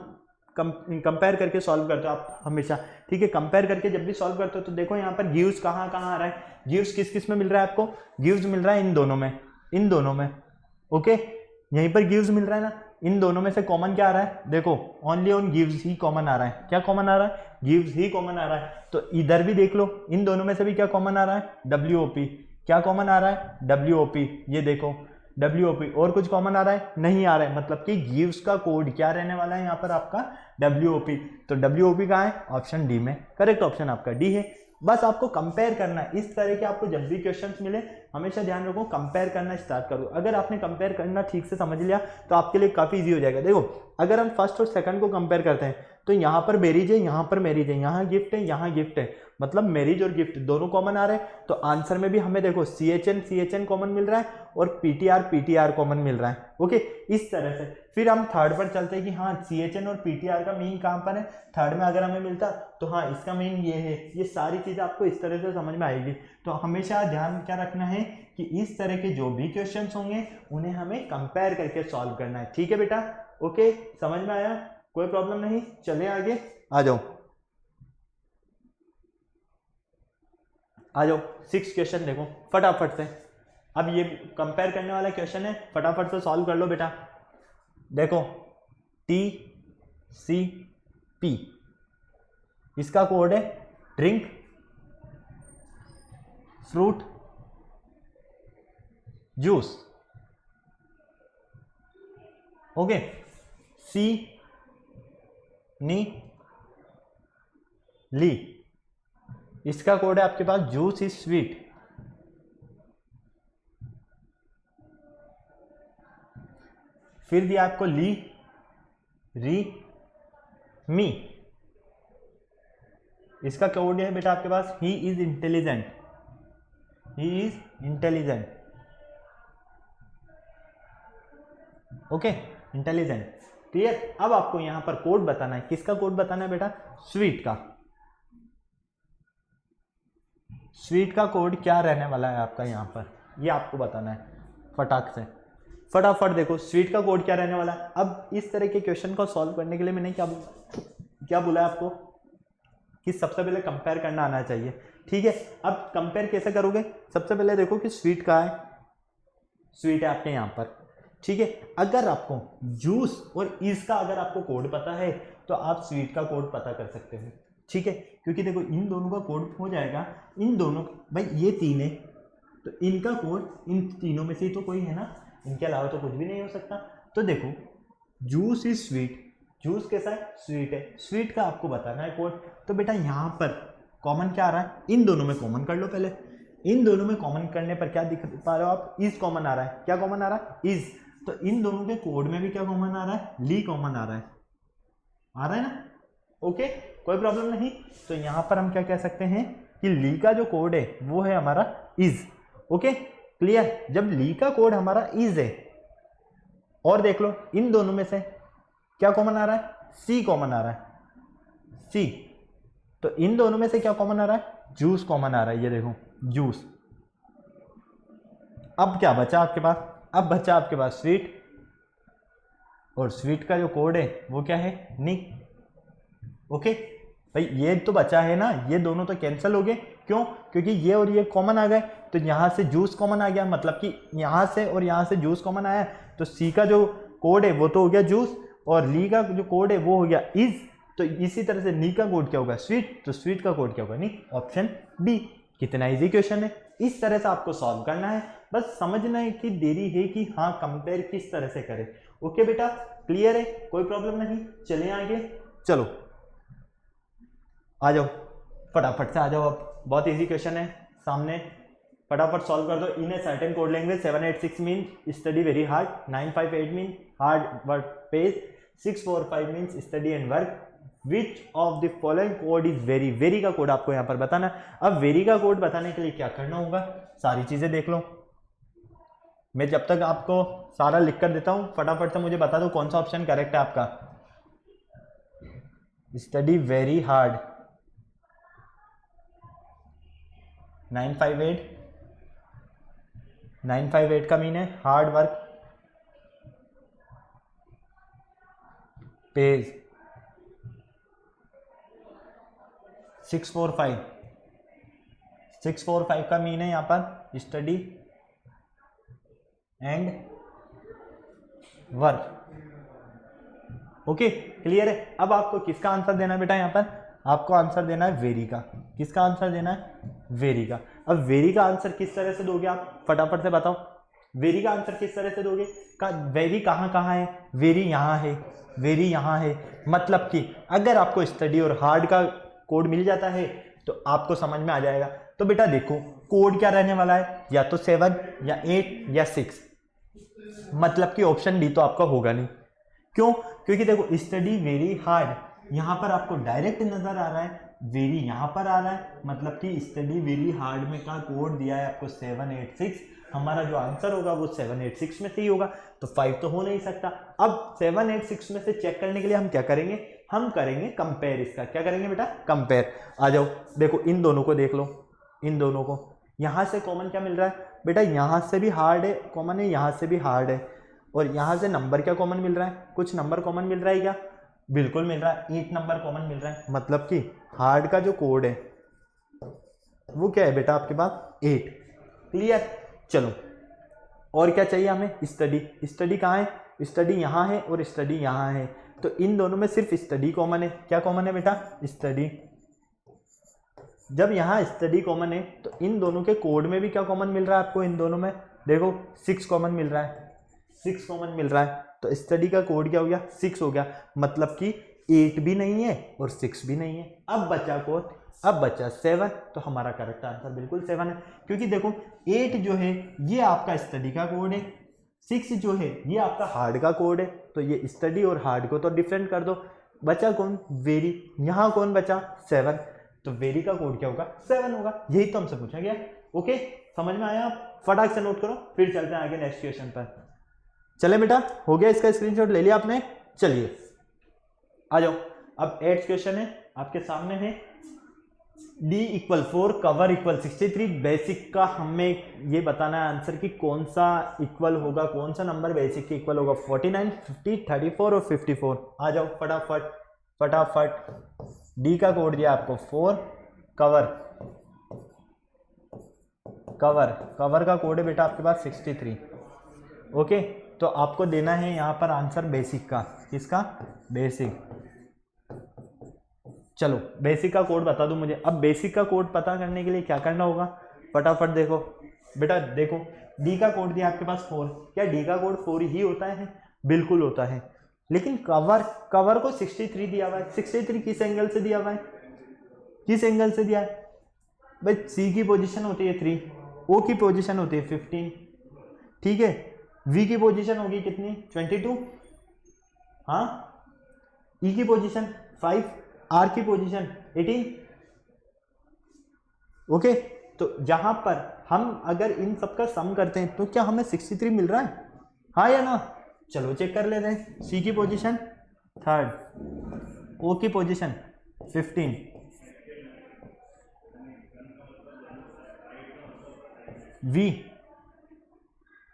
Speaker 1: कंपेयर करके सॉल्व करते हो आप हमेशा। ठीक है, कंपेयर करके जब भी सॉल्व करते हो तो देखो यहाँ पर गिव्स कहाँ कहाँ आ रहा है। गिव्स किस किस में मिल रहा है आपको? गिव्स मिल रहा है इन दोनों में, इन दोनों में। ओके, यहीं पर गिव्स मिल रहा है ना, इन दोनों में से कॉमन क्या आ रहा है? देखो, only on gives he common आ रहा है। क्या कॉमन आ रहा है? गिव्स ही कॉमन आ रहा है। तो इधर भी देख लो, इन दोनों में से भी क्या कॉमन आ रहा है? WOP। क्या कॉमन आ रहा है? WOP। ये देखो WOP। और कुछ कॉमन आ रहा है? नहीं आ रहा है। मतलब कि गिव्स का कोड क्या रहने वाला है यहाँ पर आपका? WOP। तो WOP कहाँ है? ऑप्शन डी में। करेक्ट ऑप्शन आपका डी है। बस आपको कंपेयर करना है। इस तरह के आपको जब भी क्वेश्चंस मिले हमेशा ध्यान रखो, कंपेयर करना स्टार्ट करो। अगर आपने कंपेयर करना ठीक से समझ लिया तो आपके लिए काफी इजी हो जाएगा। देखो, अगर हम फर्स्ट और सेकंड को कंपेयर करते हैं तो यहाँ पर मैरिज है, यहाँ पर मैरिज है, यहाँ गिफ्ट है, यहाँ गिफ्ट है, मतलब मैरिज और गिफ्ट दोनों कॉमन आ रहे हैं। तो आंसर में भी हमें देखो CHN कॉमन मिल रहा है और PTR कॉमन मिल रहा है। ओके, इस तरह से फिर हम थर्ड पर चलते हैं कि हाँ CHN और PTR का मीन कहाँ पर है? थर्ड में अगर हमें मिलता तो हाँ इसका मीन ये है। ये सारी चीजें आपको इस तरह से समझ में आएगी। तो हमेशा ध्यान क्या रखना है कि इस तरह के जो भी क्वेश्चन होंगे उन्हें हमें कंपेयर करके सॉल्व करना है। ठीक है बेटा? ओके, समझ में आया? कोई प्रॉब्लम नहीं? चले आगे, आ जाओ आ जाओ। 6 क्वेश्चन देखो फटाफट से। अब ये कंपेयर करने वाला क्वेश्चन है, फटाफट से सॉल्व कर लो बेटा। देखो TCP, इसका कोड है ड्रिंक फ्रूट जूस। ओके, सी नी ली, इसका कोड है आपके पास जूस इज स्वीट। फिर दिया आपको ली री मी, इसका कोड है बेटा आपके पास he is intelligent, he is intelligent. Okay, intelligent. Clear? अब आपको यहां पर कोड बताना है। किसका कोड बताना है बेटा? स्वीट का। स्वीट का कोड क्या रहने वाला है आपका यहां पर, ये आपको बताना है फटाक से। फटाफट देखो स्वीट का कोड क्या रहने वाला है। अब इस तरह के क्वेश्चन को सॉल्व करने के लिए मैंने क्या बोला है आपको कि सबसे पहले कंपेयर करना आना चाहिए। ठीक है, अब कंपेयर कैसे करोगे? सबसे पहले देखो कि स्वीट कहाँ है। स्वीट है आपके यहाँ पर। ठीक है, अगर आपको जूस और इज का अगर आपको कोड पता है तो आप स्वीट का कोड पता कर सकते हो। ठीक है, क्योंकि देखो इन दोनों का कोड हो जाएगा। इन दोनों, भाई ये तीन है तो इनका कोड इन तीनों में से तो कोई है ना, इनके अलावा तो कुछ भी नहीं हो सकता। तो देखो जूस इज स्वीट, जूस कैसा है? स्वीट है। स्वीट का आपको बताना है कोड। तो बेटा यहाँ पर कॉमन क्या आ रहा है? इन दोनों में कॉमन कर लो पहले। इन दोनों में कॉमन करने पर क्या दिख पा रहे हो आप? इज कॉमन आ रहा है। क्या कॉमन आ रहा है? इज। तो इन दोनों के कोड में भी क्या कॉमन आ रहा है? ली कॉमन आ रहा है। आ रहा है ना? ओके, कोई प्रॉब्लम नहीं। तो यहाँ पर हम क्या कह सकते हैं कि ली का जो कोड है वो है हमारा इज। ओके क्लियर, जब ली का कोड हमारा इज है, और देख लो इन दोनों में से क्या कॉमन आ रहा है, सी कॉमन आ रहा है, सी। तो इन दोनों में से क्या कॉमन आ रहा है, जूस कॉमन आ रहा है, ये देखो जूस। अब क्या बचा आपके पास, अब बचा आपके पास स्वीट, और स्वीट का जो कोड है वो क्या है, नी। ओके भाई ये तो बचा है ना, ये दोनों तो कैंसिल हो गए, क्यों, क्योंकि ये और ये कॉमन आ गए, तो यहाँ से जूस कॉमन आ गया, मतलब कि यहाँ से और यहाँ से जूस कॉमन आया, तो सी का जो कोड है वो तो हो गया जूस, और ली का जो कोड है वो हो गया इज। तो इसी तरह से नी का कोड क्या होगा, स्वीट, तो स्वीट का कोड क्या होगा, नी, ऑप्शन बी। कितना इजी क्वेश्चन है, इस तरह से आपको सॉल्व करना है, बस समझना है कि देरी है कि हाँ कंपेयर किस तरह से करें। ओके बेटा क्लियर है, कोई प्रॉब्लम नहीं, चलिए आगे, चलो आ जाओ फटाफट से आ जाओ। अब बहुत इजी क्वेश्चन है सामने, फटाफट सॉल्व कर दो। In a certain code language 786 mean study very hard, 958 mean hard work page, 645 mean study and work, which of the following code is very. Very का कोड आपको यहाँ पर बताना। अब वेरी का कोड बताने के लिए क्या करना होगा, सारी चीजें देख लो, मैं जब तक आपको सारा लिख कर देता हूँ, फटाफट से मुझे बता दो कौन सा ऑप्शन करेक्ट है आपका। स्टडी वेरी हार्ड 958 का मीन है हार्ड वर्क पेज, 645 का मीन है यहाँ पर study and work. Okay clear है। अब आपको किसका आंसर देना है बेटा, यहाँ पर आपको आंसर देना है वेरी का। किसका आंसर देना है, वेरी का। अब वेरी का आंसर किस तरह से दोगे आप, फटाफट से बताओ, वेरी का आंसर किस तरह से दोगे। वेरी कहाँ कहाँ है, वेरी यहाँ है, वेरी यहाँ है, मतलब कि अगर आपको स्टडी और हार्ड का कोड मिल जाता है तो आपको समझ में आ जाएगा। तो बेटा देखो कोड क्या रहने वाला है, या तो 7 या 8 या 6, मतलब कि ऑप्शन डी तो आपका होगा नहीं। क्यों, क्योंकि देखो स्टडी वेरी हार्ड यहाँ पर आपको डायरेक्ट नजर आ रहा है, वेरी यहाँ पर आ रहा है, मतलब कि स्टडी वेरी हार्ड में का कोड दिया है आपको 786, हमारा जो आंसर होगा वो 786 में से ही होगा, तो 5 तो हो नहीं सकता। अब 786 में से चेक करने के लिए हम क्या करेंगे, हम करेंगे कंपेयर। इसका क्या करेंगे बेटा, कंपेयर। आ जाओ देखो इन दोनों को देख लो, इन दोनों को, यहाँ से कॉमन क्या मिल रहा है बेटा, यहाँ से भी हार्ड है कॉमन है, यहाँ से भी हार्ड है, और यहाँ से नंबर क्या कॉमन मिल रहा है, कुछ नंबर कॉमन मिल रहा है क्या, बिल्कुल मिल रहा है, 8 नंबर कॉमन मिल रहा है, मतलब कि हार्ड का जो कोड है वो क्या है बेटा आपके पास 8। क्लियर, चलो और क्या चाहिए हमें, स्टडी। स्टडी कहाँ है, स्टडी यहाँ है और स्टडी यहाँ है, तो इन दोनों में सिर्फ स्टडी कॉमन है। क्या कॉमन है बेटा, स्टडी। जब यहाँ स्टडी कॉमन है तो इन दोनों के कोड में भी क्या कॉमन मिल रहा है आपको, इन दोनों में देखो 6 कॉमन मिल रहा है, 6 कॉमन मिल रहा है, तो स्टडी का कोड क्या हो गया, 6 हो गया, मतलब कि 8 भी नहीं है और 6 भी नहीं है। अब बचा कोड, अब बचा 7, तो हमारा करेक्ट आंसर बिल्कुल 7 है, क्योंकि देखो 8 जो है ये आपका स्टडी का कोड है, 6 जो है ये आपका हार्ड का कोड है, तो ये स्टडी और हार्ड को तो डिफरेंट कर दो। बचा कौन, वेरी, यहाँ कौन बचा 7, तो वेरी का कोड क्या होगा 7 होगा, यही तो हमसे पूछा गया। ओके समझ में आया, आप फटाक से नोट करो, फिर चलते हैं आगे नेक्स्ट क्वेश्चन पर। चले बेटा, हो गया, इसका स्क्रीनशॉट ले लिया आपने, चलिए आ जाओ। अब 8th क्वेश्चन है आपके सामने है, d = 4 कवर = 63। बेसिक का हमें ये बताना है आंसर कि कौन सा इक्वल होगा, कौन सा नंबर बेसिक के इक्वल होगा, 49, 50, 34 और 54। आ जाओ फटाफट फटाफट। d का कोड दिया आपको 4, कवर कवर कवर का कोड है बेटा आपके पास 63। ओके तो आपको देना है यहाँ पर आंसर बेसिक का, किसका, बेसिक। चलो बेसिक का कोड बता दो मुझे। अब बेसिक का कोड पता करने के लिए क्या करना होगा, फटाफट देखो बेटा, देखो डी का कोड दिया आपके पास 4, क्या डी का कोड 4 ही होता है, बिल्कुल होता है, लेकिन कवर को 63 दिया हुआ है। 63 किस एंगल से दिया हुआ है, किस एंगल से दिया है भाई, सी की पोजीशन होती है 3, ओ की पोजीशन होती है 15, ठीक है, वी की पोजीशन होगी कितनी 22, हाँ, ई की पोजीशन 5, आर की पोजीशन 18। ओके, तो जहां पर हम अगर इन सब का सम करते हैं तो क्या हमें 63 मिल रहा है, हाँ या ना? चलो चेक कर लेते हैं। सी की पोजीशन 3rd, ओ की पोजीशन 15, वी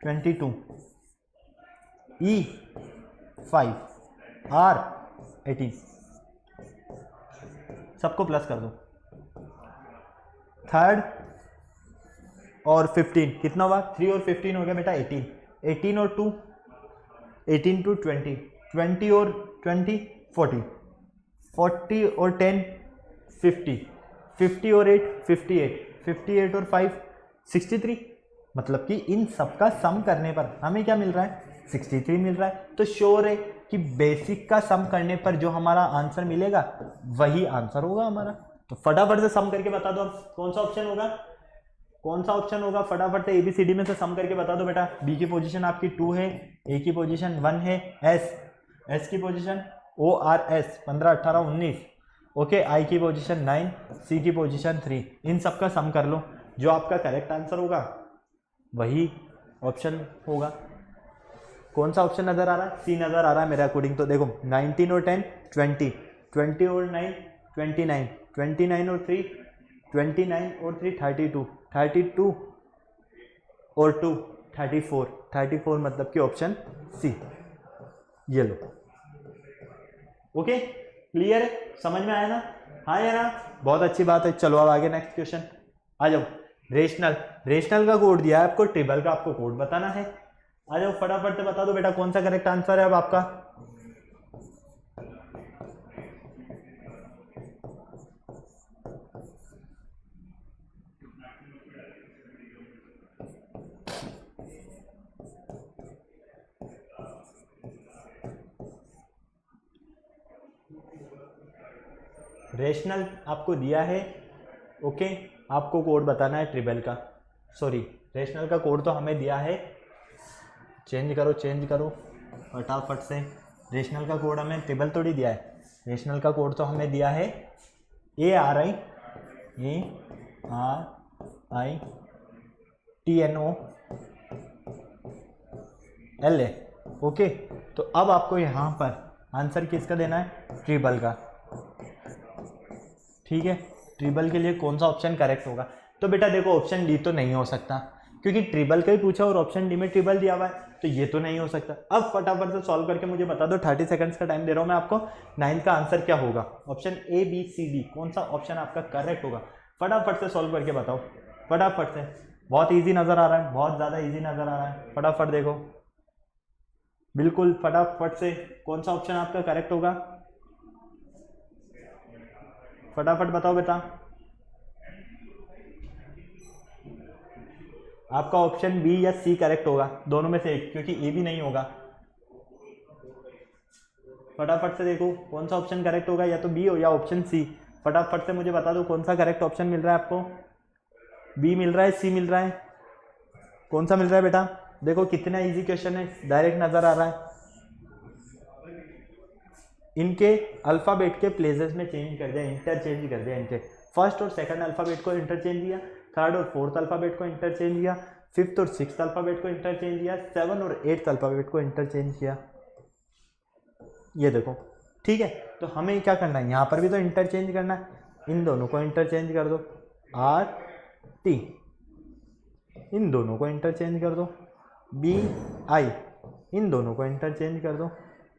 Speaker 1: 22, ई 5, आर 18। सबको प्लस कर दो। 3rd और 15 कितना हुआ? 3 और 15 हो गया बेटा 18। 18 और 2 18 टू 20, 20 और 20 40, 40 और 10 50, 50 और 8 58, 58 और 5 63। मतलब कि इन सब का सम करने पर हमें क्या मिल रहा है? 63 मिल रहा है। तो श्योर है कि बेसिक का सम करने पर जो हमारा आंसर मिलेगा वही आंसर होगा हमारा। तो फटाफट से सम करके बता दो अब कौन सा ऑप्शन होगा, कौन सा ऑप्शन होगा? फटाफट से ABCD में से सम करके बता दो बेटा। बी की पोजीशन आपकी 2 है, ए की पोजीशन 1 है, एस की पोजीशन ORS 15 18 19, ओके, आई की पोजीशन 9, सी की पोजीशन 3। इन सब का सम कर लो, जो आपका करेक्ट आंसर होगा वही ऑप्शन होगा। कौन सा ऑप्शन नजर आ रहा है? सी नजर आ रहा है मेरे अकॉर्डिंग। तो देखो 19 और 10 20, 20 और 9 29, 29 और 3 29 और 3 32, 32 और 2 34, 34 मतलब कि ऑप्शन सी। ये लो, ओके, क्लियर है? समझ में आया ना? हाँ या ना? बहुत अच्छी बात है। चलो अब आगे नेक्स्ट क्वेश्चन आ जाओ। रेशनल का कोड दिया है आपको, टेबल का आपको कोड बताना है। आ जाओ फटाफट से बता दो बेटा कौन सा करेक्ट आंसर है अब आपका। रेशनल आपको दिया है, ओके, आपको कोड बताना है ट्रिबल का। सॉरी, रेशनल का कोड तो हमें दिया है, चेंज करो फटाफट से। रेशनल का कोड हमें ट्रिबल थोड़ी दिया है, रेशनल का कोड तो हमें दिया है ARI TNO LA, ओके। तो अब आपको यहाँ पर आंसर किसका देना है? ट्रिबल का, ठीक है। ट्रिबल के लिए कौन सा ऑप्शन करेक्ट होगा? तो बेटा देखो ऑप्शन डी तो नहीं हो सकता, क्योंकि ट्रिबल का ही पूछा और ऑप्शन डी में ट्रिबल दिया हुआ है, तो ये तो नहीं हो सकता। अब फटाफट से सॉल्व करके मुझे बता दो, 30 सेकंड्स का टाइम दे रहा हूं मैं आपको। 9 का आंसर क्या होगा? ऑप्शन ABCD, कौन सा ऑप्शन आपका करेक्ट होगा? फटाफट से सॉल्व करके बताओ, फटाफट से। बहुत ईजी नजर आ रहा है, बहुत ज्यादा ईजी नजर आ रहा है, फटाफट देखो, बिल्कुल फटाफट से। कौन सा ऑप्शन आपका करेक्ट होगा? फटाफट बताओ बेटा। आपका ऑप्शन बी या सी करेक्ट होगा, दोनों में से एक, क्योंकि ए भी नहीं होगा। फटाफट से देखो कौन सा ऑप्शन करेक्ट होगा, या तो बी हो या ऑप्शन सी। फटाफट से मुझे बता दो कौन सा करेक्ट ऑप्शन मिल रहा है आपको। बी मिल रहा है, सी मिल रहा है, कौन सा मिल रहा है बेटा? देखो कितना इजी क्वेश्चन है, डायरेक्ट नजर आ रहा है। इनके अल्फाबेट के प्लेसेस में चेंज कर दिया, इंटरचेंज कर दिया। इनके फर्स्ट और सेकंड अल्फाबेट को इंटरचेंज दिया, थर्ड और फोर्थ अल्फाबेट को इंटरचेंज किया, फिफ्थ और सिक्स्थ अल्फाबेट को इंटरचेंज किया, 7 और 8th अल्फाबेट को इंटरचेंज किया। ये देखो, ठीक है। तो हमें क्या करना है, यहाँ पर भी तो इंटरचेंज करना है, इन दोनों को इंटरचेंज कर दो, RT, इन दोनों को इंटरचेंज कर दो, BI, इन दोनों को इंटरचेंज कर दो,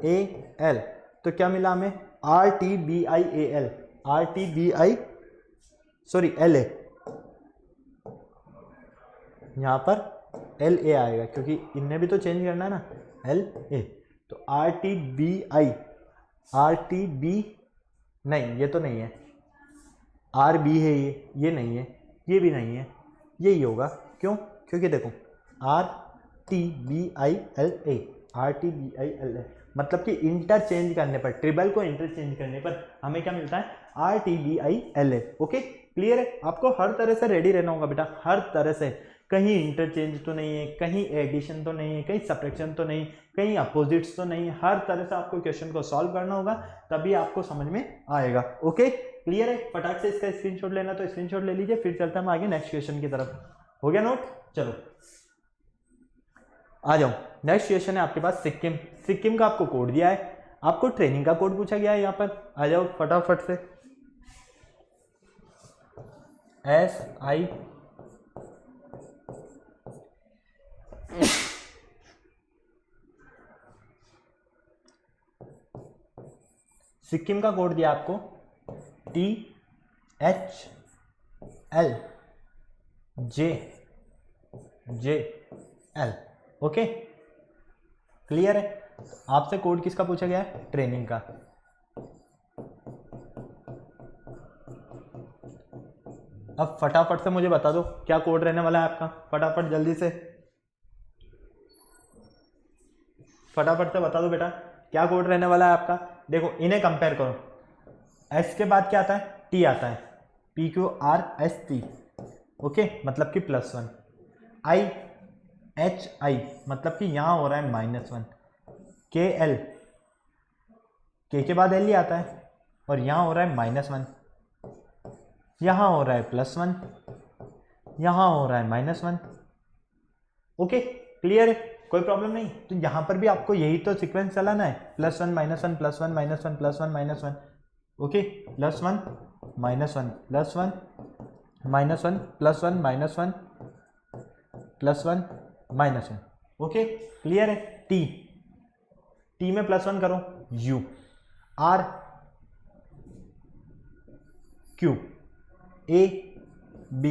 Speaker 1: AL। तो क्या मिला हमें? RTBIAL, RTBI, सॉरी LA, यहाँ पर LA आएगा, क्योंकि इनने भी तो चेंज करना है ना, LA। तो RTB नहीं, ये तो नहीं है, RB है, ये नहीं है, ये भी नहीं है, यही होगा। क्यों? क्योंकि देखो RTBILA मतलब कि इंटरचेंज करने पर, ट्रिबल को इंटरचेंज करने पर हमें क्या मिलता है? RTBILA। ओके, क्लियर है? आपको हर तरह से रेडी रहना होगा बेटा, हर तरह से। कहीं इंटरचेंज तो नहीं है, कहीं एडिशन तो नहीं है, कहीं सब्ट्रैक्शन तो नहीं, कहीं अपोजिट्स तो नहीं। हर तरह से आपको क्वेश्चन को सॉल्व करना होगा, तभी आपको समझ में आएगा। ओके, क्लियर है? फटाक से इसका स्क्रीनशॉट लेना तो स्क्रीनशॉट ले लीजिए, फिर चलते हैं हम आगे नेक्स्ट क्वेश्चन की तरफ। हो गया नोट? चलो आ जाओ। नेक्स्ट क्वेश्चन है आपके पास सिक्किम। सिक्किम का आपको कोड दिया है, आपको ट्रेनिंग का कोड पूछा गया है यहाँ पर। आ जाओ फटाफट से। SI सिक्किम का कोड दिया आपको THLJL। ओके, क्लियर है? आपसे कोड किसका पूछा गया है? ट्रेनिंग का। अब फटाफट से मुझे बता दो क्या कोड रहने वाला है आपका, फटाफट जल्दी से, फटाफट से बता दो बेटा क्या कोड रहने वाला है आपका। देखो इन्हें कंपेयर करो, S के बाद क्या आता है? T आता है, PQRST। ओके, मतलब कि +1। IHI मतलब कि यहां हो रहा है -1। KL, K के बाद L ही आता है, और यहां हो रहा है -1, यहां हो रहा है +1, यहां हो रहा है -1। ओके, क्लियर है? कोई प्रॉब्लम नहीं। तो यहां पर भी आपको यही तो सीक्वेंस चलाना है, +1 -1 +1 -1 +1 -1। ओके, +1 -1 +1 -1 +1 -1 +1 -1। ओके, क्लियर है? T में +1 करो, U, R, Q, A, B,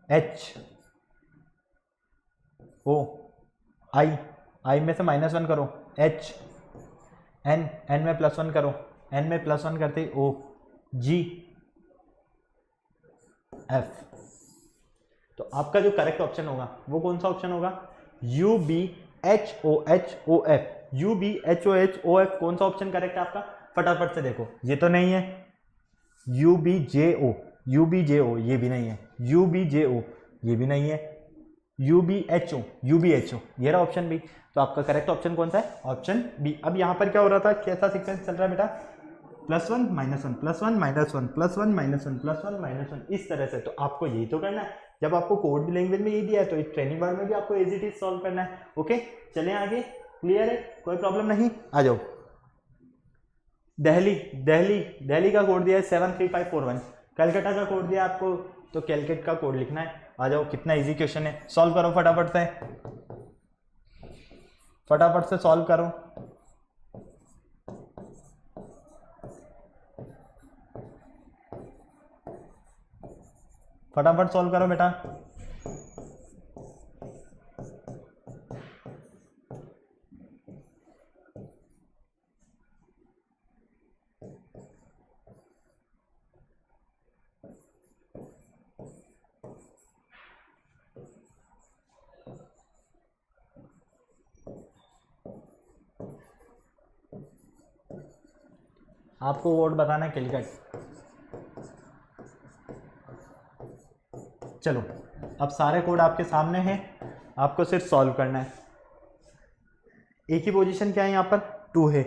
Speaker 1: H, O, I में से -1 करो, H, N में +1 करो, N में +1 करते ही O, G, F। तो आपका जो करेक्ट ऑप्शन होगा वो कौन सा ऑप्शन होगा? UBHOHOF। UBHOHOF कौन सा ऑप्शन करेक्ट है आपका? फटाफट से देखो, ये तो नहीं है। UBJO ये भी नहीं है। UBJO ये भी नहीं है। UBHO ये रहा ऑप्शन बी। तो आपका करेक्ट ऑप्शन कौन सा है? Option B. अब यहां पर क्या हो रहा था, कैसा सीक्वेंस चल रहा है बेटा? +1 -1 +1 -1 +1 -1 +1 -1, इस तरह से। तो आपको यही तो करना है। जब आपको कोड भी लैंग्वेज में ये दिया है तो इस ट्रेनिंग वर्ड में भी आपको एज इट इज सॉल्व करना है। ओके, चलें आगे। क्लियर है? कोई प्रॉब्लम नहीं? आ जाओ। दिल्ली का कोड दिया है 73541। कलकत्ता का कोड दिया आपको, तो कैलकट का कोड लिखना है। आ जाओ, कितना इजी क्वेश्चन है, सॉल्व करो फटाफट से, फटाफट से सॉल्व करो। फटाफट सॉल्व करो बेटा। आपको कोड बताना है कैलकट। चलो, अब सारे कोड आपके सामने हैं, आपको सिर्फ सॉल्व करना है। ए की पोजीशन क्या है? यहाँ पर 2 है,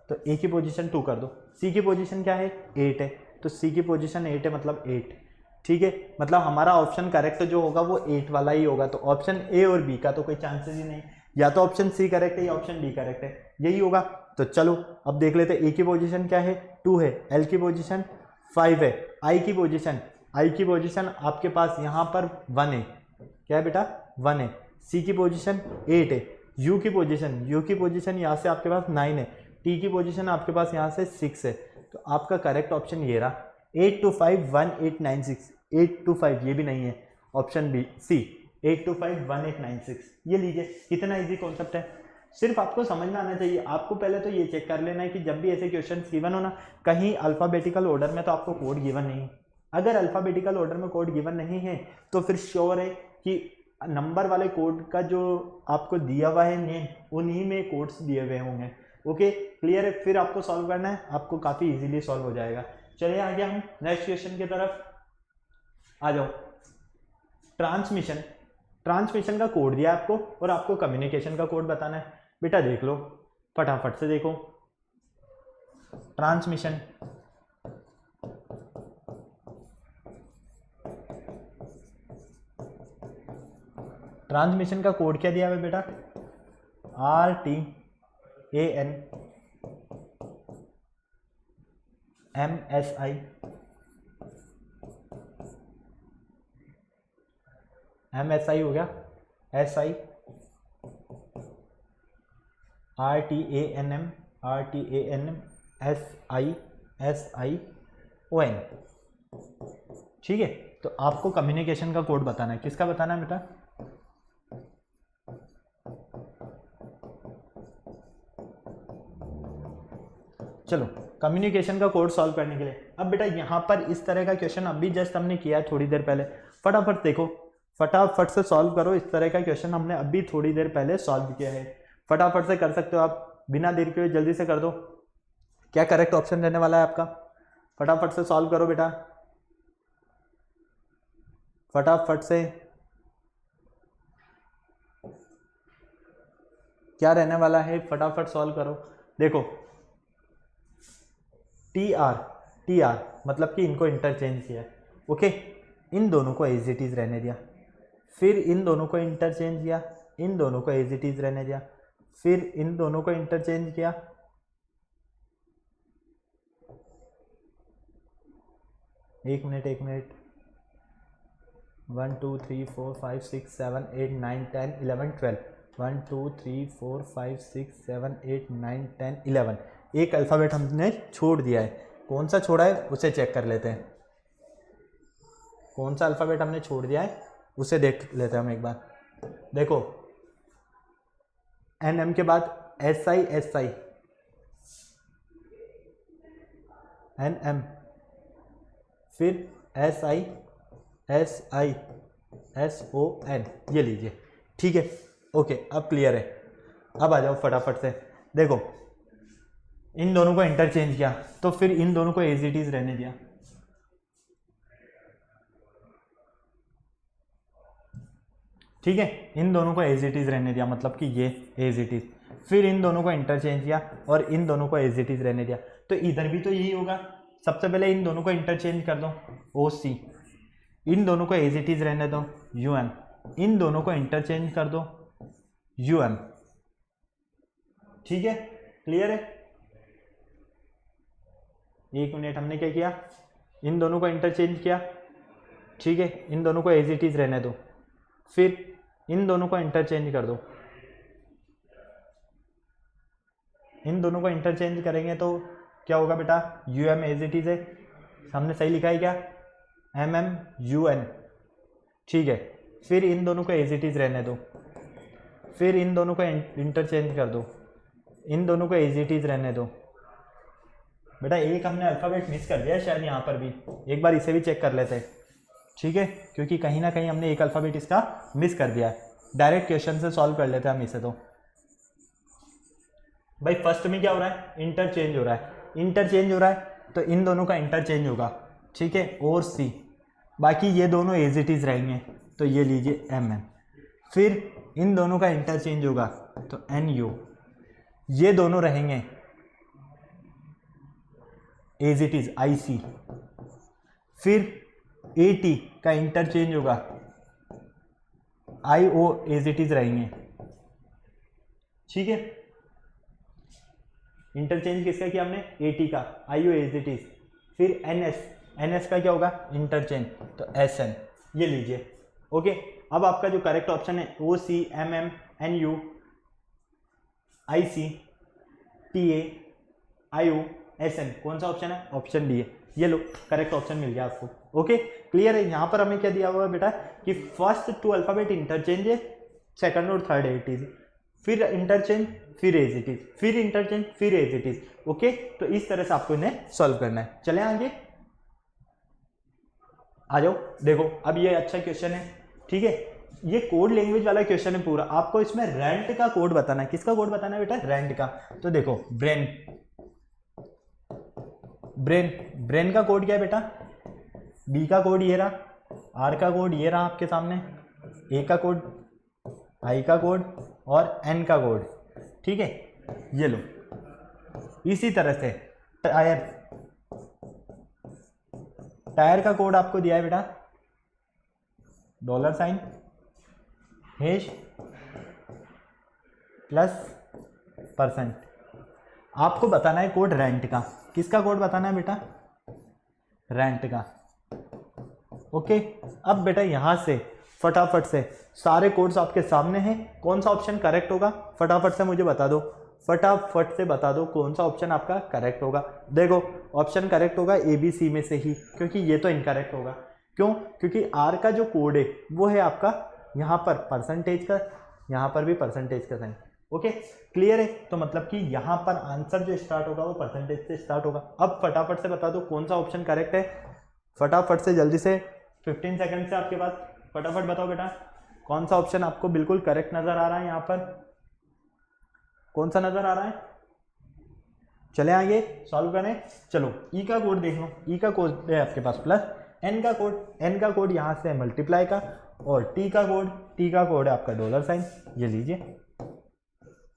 Speaker 1: तो ए की पोजीशन 2 कर दो। सी की पोजीशन क्या है? 8 है, तो सी की पोजीशन 8 है, मतलब 8। ठीक है, मतलब हमारा ऑप्शन करेक्ट जो होगा वो 8 वाला ही होगा। तो ऑप्शन ए और बी का तो कोई चांसेस ही नहीं, या तो ऑप्शन सी करेक्ट है या ऑप्शन डी करेक्ट है, यही होगा। तो चलो अब देख लेते हैं। ए की पोजीशन क्या है? 2 है। एल की पोजीशन 5 है। आई की पोजीशन आपके पास यहाँ पर 1 है। क्या है बेटा? 1 है। सी की पोजीशन 8 है। यू की पोजीशन यहाँ से आपके पास 9 है। टी की पोजीशन आपके पास यहाँ से 6 है। तो आपका करेक्ट ऑप्शन ये रहा, 8251896। 825 ये भी नहीं है, ऑप्शन बी सी 8251896। ये लीजिए, कितना इजी कॉन्सेप्ट है, सिर्फ आपको समझ में आना चाहिए। आपको पहले तो ये चेक कर लेना है कि जब भी ऐसे क्वेश्चन गिवन हो ना, कहीं अल्फाबेटिकल ऑर्डर में तो आपको कोड गिवन नहीं। अगर अल्फाबेटिकल ऑर्डर में कोड गिवन नहीं है तो फिर श्योर है कि नंबर वाले कोड का जो आपको दिया हुआ है नेम, उन्हीं में कोड्स दिए हुए होंगे। ओके, क्लियर है? फिर आपको सॉल्व करना है, आपको काफ़ी इजीली सॉल्व हो जाएगा। चलिए आगे हम नेक्स्ट क्वेश्चन की तरफ आ जाओ। ट्रांसमिशन, ट्रांसमिशन का कोड दिया आपको और आपको कम्युनिकेशन का कोड बताना है। बेटा देख लो, फटाफट से देखो। ट्रांसमिशन, ट्रांसमिशन का कोड क्या दिया हुआ है बेटा? RTAN MSI हो गया, SI RTANM SION। ठीक है, तो आपको कम्युनिकेशन का कोड बताना है। किसका बताना है बेटा? चलो कम्युनिकेशन का कोड सॉल्व करने के लिए अब बेटा यहाँ पर इस तरह का क्वेश्चन अभी जस्ट हमने किया है थोड़ी देर पहले। फटाफट देखो, फटाफट से सॉल्व करो। इस तरह का क्वेश्चन हमने अभी थोड़ी देर पहले सॉल्व किया है। फटाफट से कर सकते हो आप, बिना देर के हुए जल्दी से कर दो। क्या करेक्ट ऑप्शन रहने वाला है आपका? फटाफट से सॉल्व करो बेटा, फटाफट से। क्या रहने वाला है? फटाफट सॉल्व करो। देखो TR मतलब कि इनको इंटरचेंज किया है। ओके, इन दोनों को एज इट इज रहने दिया, फिर इन दोनों को इंटरचेंज किया, इन दोनों को एज इट इज रहने दिया, फिर इन दोनों को इंटरचेंज किया। एक मिनट 1 2 3 4 5 6 7 8 9 10 11 12 1 2 3 4 5 6 7 8 9 10 11। एक अल्फ़ाबेट हमने छोड़ दिया है। कौन सा छोड़ा है उसे चेक कर लेते हैं। कौन सा अल्फ़ाबेट हमने छोड़ दिया है उसे देख लेते हैं हम एक बार। देखो NM के बाद SI NM, फिर SI SON, ये लीजिए। ठीक है, ओके, अब क्लियर है। अब आ जाओ फटाफट से। देखो इन दोनों को इंटरचेंज किया तो फिर इन दोनों को एज इट इज रहने दिया। ठीक है, इन दोनों को एज इट इज रहने दिया, मतलब कि ये एज इट इज। फिर इन दोनों को इंटरचेंज किया और इन दोनों को एज इट इज रहने दिया। तो इधर भी तो यही होगा। सबसे पहले इन दोनों को इंटरचेंज कर दो, OC। इन दोनों को एज इट इज रहने दो, UM। इन दोनों को इंटरचेंज कर दो, UM। ठीक है, क्लियर है? एक मिनट, हमने क्या किया? इन दोनों को इंटरचेंज किया। ठीक है, इन दोनों को एज इट इज रहने दो, फिर इन दोनों को इंटरचेंज कर दो। इन दोनों को इंटरचेंज करेंगे तो क्या होगा बेटा? UM एज इट इज है, हमने सही लिखा है क्या? MM UN। ठीक है, फिर इन दोनों को एज इट इज रहने दो, फिर इन दोनों को इंटरचेंज कर दो, इन दोनों को एज इट इज रहने दो। बेटा एक हमने अल्फ़ाबेट मिस कर दिया शायद यहाँ पर भी, एक बार इसे भी चेक कर लेते हैं। ठीक है, क्योंकि कहीं ना कहीं हमने एक अल्फ़ाबेट इसका मिस कर दिया है। डायरेक्ट क्वेश्चन से सॉल्व कर लेते हैं हम इसे। तो भाई फर्स्ट में क्या हो रहा है? इंटरचेंज हो रहा है। इंटरचेंज हो रहा है तो इन दोनों का इंटरचेंज होगा। ठीक है, और C। बाकी ये दोनों एज इट इज रहेंगे, तो ये लीजिए MM। फिर इन दोनों का इंटरचेंज होगा तो NU। ये दोनों रहेंगे एज इट इज, IC। फिर AT का इंटरचेंज होगा, IO एज इट इज रहेंगे। ठीक है, इंटरचेंज किसका किया हमने? AT का, IO एज इट इज। फिर NS का क्या होगा? इंटरचेंज, तो SN। ये लीजिए। ओके, अब आपका जो करेक्ट ऑप्शन है OC MM NU IC TA IO SN, कौन सा ऑप्शन है? ऑप्शन डी है। ये लो, करेक्ट ऑप्शन मिल गया आपको। ओके, क्लियर है? यहाँ पर हमें क्या दिया हुआ है बेटा कि फर्स्ट 2 अल्फ़ाबेट इंटरचेंज है, सेकंड और थर्ड एज इट इज, फिर इंटरचेंज, फिर एज इट इज, फिर इंटरचेंज, फिर एज इट इज। ओके, तो इस तरह से आपको इन्हें सॉल्व करना है। चले आगे, आ जाओ। देखो अब ये अच्छा क्वेश्चन है। ठीक है, ये कोड लैंग्वेज वाला क्वेश्चन है पूरा। आपको इसमें रेंट का कोड बताना है। किसका कोड बताना है बेटा? रेंट का। तो देखो ब्रेन का कोड क्या है बेटा? B का कोड ये रहा, आर का कोड ये रहा आपके सामने, ए का कोड, आई का कोड और एन का कोड, ठीक है। ये लो, इसी तरह से टायर का कोड आपको दिया है बेटा, $, हेश प्लस %। आपको बताना है कोड रेंट का। किसका कोड बताना है बेटा? रेंट का। ओके, अब बेटा यहां से फटाफट से सारे कोड्स आपके सामने हैं। कौन सा ऑप्शन करेक्ट होगा फटाफट से मुझे बता दो, फटाफट से बता दो कौन सा ऑप्शन आपका करेक्ट होगा। देखो ऑप्शन करेक्ट होगा ए बी सी में से ही, क्योंकि ये तो इनकरेक्ट होगा। क्यों? क्योंकि आर का जो कोड है वो है आपका यहाँ पर परसेंटेज का, यहाँ पर भी परसेंटेज का साइन। ओके, क्लियर है? तो मतलब कि यहाँ पर आंसर जो स्टार्ट होगा वो परसेंटेज से स्टार्ट होगा। अब फटाफट से बता दो कौन सा ऑप्शन करेक्ट है, फटाफट से जल्दी से, 15 सेकंड से आपके पास, फटाफट बताओ बेटा कौन सा ऑप्शन आपको बिल्कुल करेक्ट नजर आ रहा है। यहाँ पर कौन सा नजर आ रहा है? चले आगे सॉल्व करें। चलो ई का कोड देख लो, ई का कोड है आपके पास प्लस, एन का कोड यहाँ से है मल्टीप्लाई का, और टी का कोड है आपका $, ये लीजिए।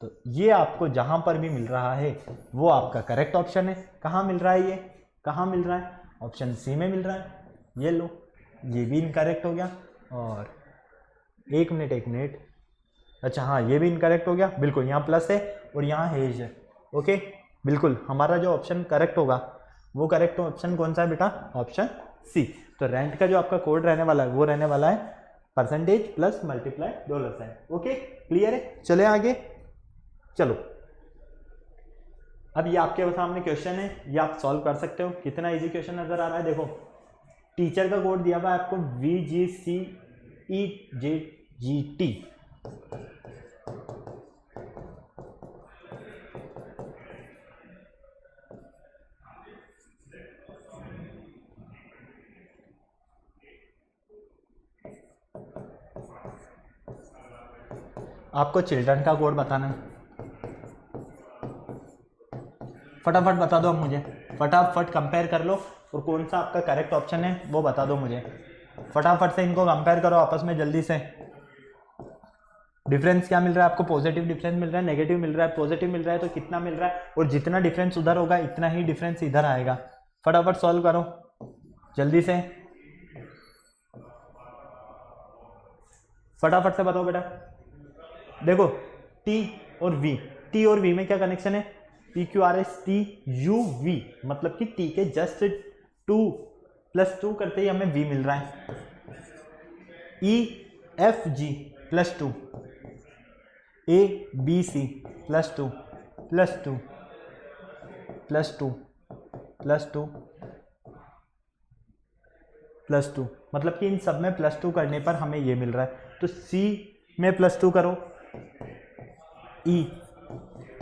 Speaker 1: तो ये आपको जहां पर भी मिल रहा है वो आपका करेक्ट ऑप्शन है। कहाँ मिल रहा है? ये कहाँ मिल रहा है? ऑप्शन सी में मिल रहा है। ये लो, ये भी इनकरेक्ट हो गया। और एक मिनट, अच्छा हाँ ये भी इनकरेक्ट हो गया, बिल्कुल यहाँ प्लस है और यहाँ हेज है। ओके, बिल्कुल हमारा जो ऑप्शन करेक्ट होगा वो करेक्ट ऑप्शन कौन सा है बेटा? Option C. तो रेंट का जो आपका कोड रहने वाला है वो रहने वाला है percentage plus multiply $। Okay, clear है? चले आगे। चलो अब ये आपके सामने क्वेश्चन है, ये आप सॉल्व कर सकते हो। कितना इजी क्वेश्चन नजर आ रहा है? देखो टीचर का कोड दिया हुआ है आपको VGCEJGT। आपको चिल्ड्रन का कोड बताना है, फटाफट बता दो मुझे, फटाफट कंपेयर कर लो और कौन सा आपका करेक्ट ऑप्शन है वो बता दो मुझे। फटाफट से इनको कंपेयर करो आपस में जल्दी से। डिफरेंस क्या मिल रहा है आपको? पॉजिटिव डिफरेंस मिल रहा है, नेगेटिव मिल रहा है, पॉजिटिव मिल रहा है तो कितना मिल रहा है, और जितना डिफरेंस उधर होगा इतना ही डिफरेंस इधर आएगा। फटाफट सॉल्व करो जल्दी से, फटाफट से बताओ बेटा। देखो टी और वी में क्या कनेक्शन है? PQRSTUV, मतलब कि टी के जस्ट 2+2 करते ही हमें वी मिल रहा है। EFG +2, ABC +2 +2 +2 +2 +2, मतलब कि इन सब में +2 करने पर हमें ये मिल रहा है। तो C में +2 करो,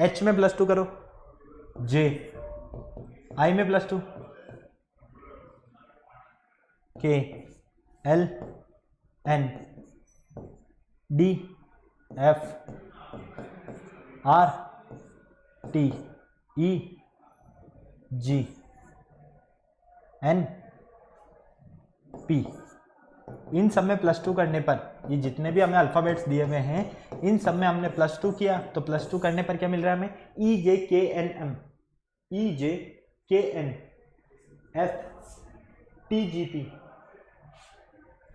Speaker 1: H में +2 करो, I में +2, K L N D F R T E G N P, इन सब में +2 करने पर ये जितने भी हमें अल्फ़ाबेट्स दिए हुए हैं इन सब में हमने +2 किया, तो +2 करने पर क्या मिल रहा है हमें? EJKNFTGP,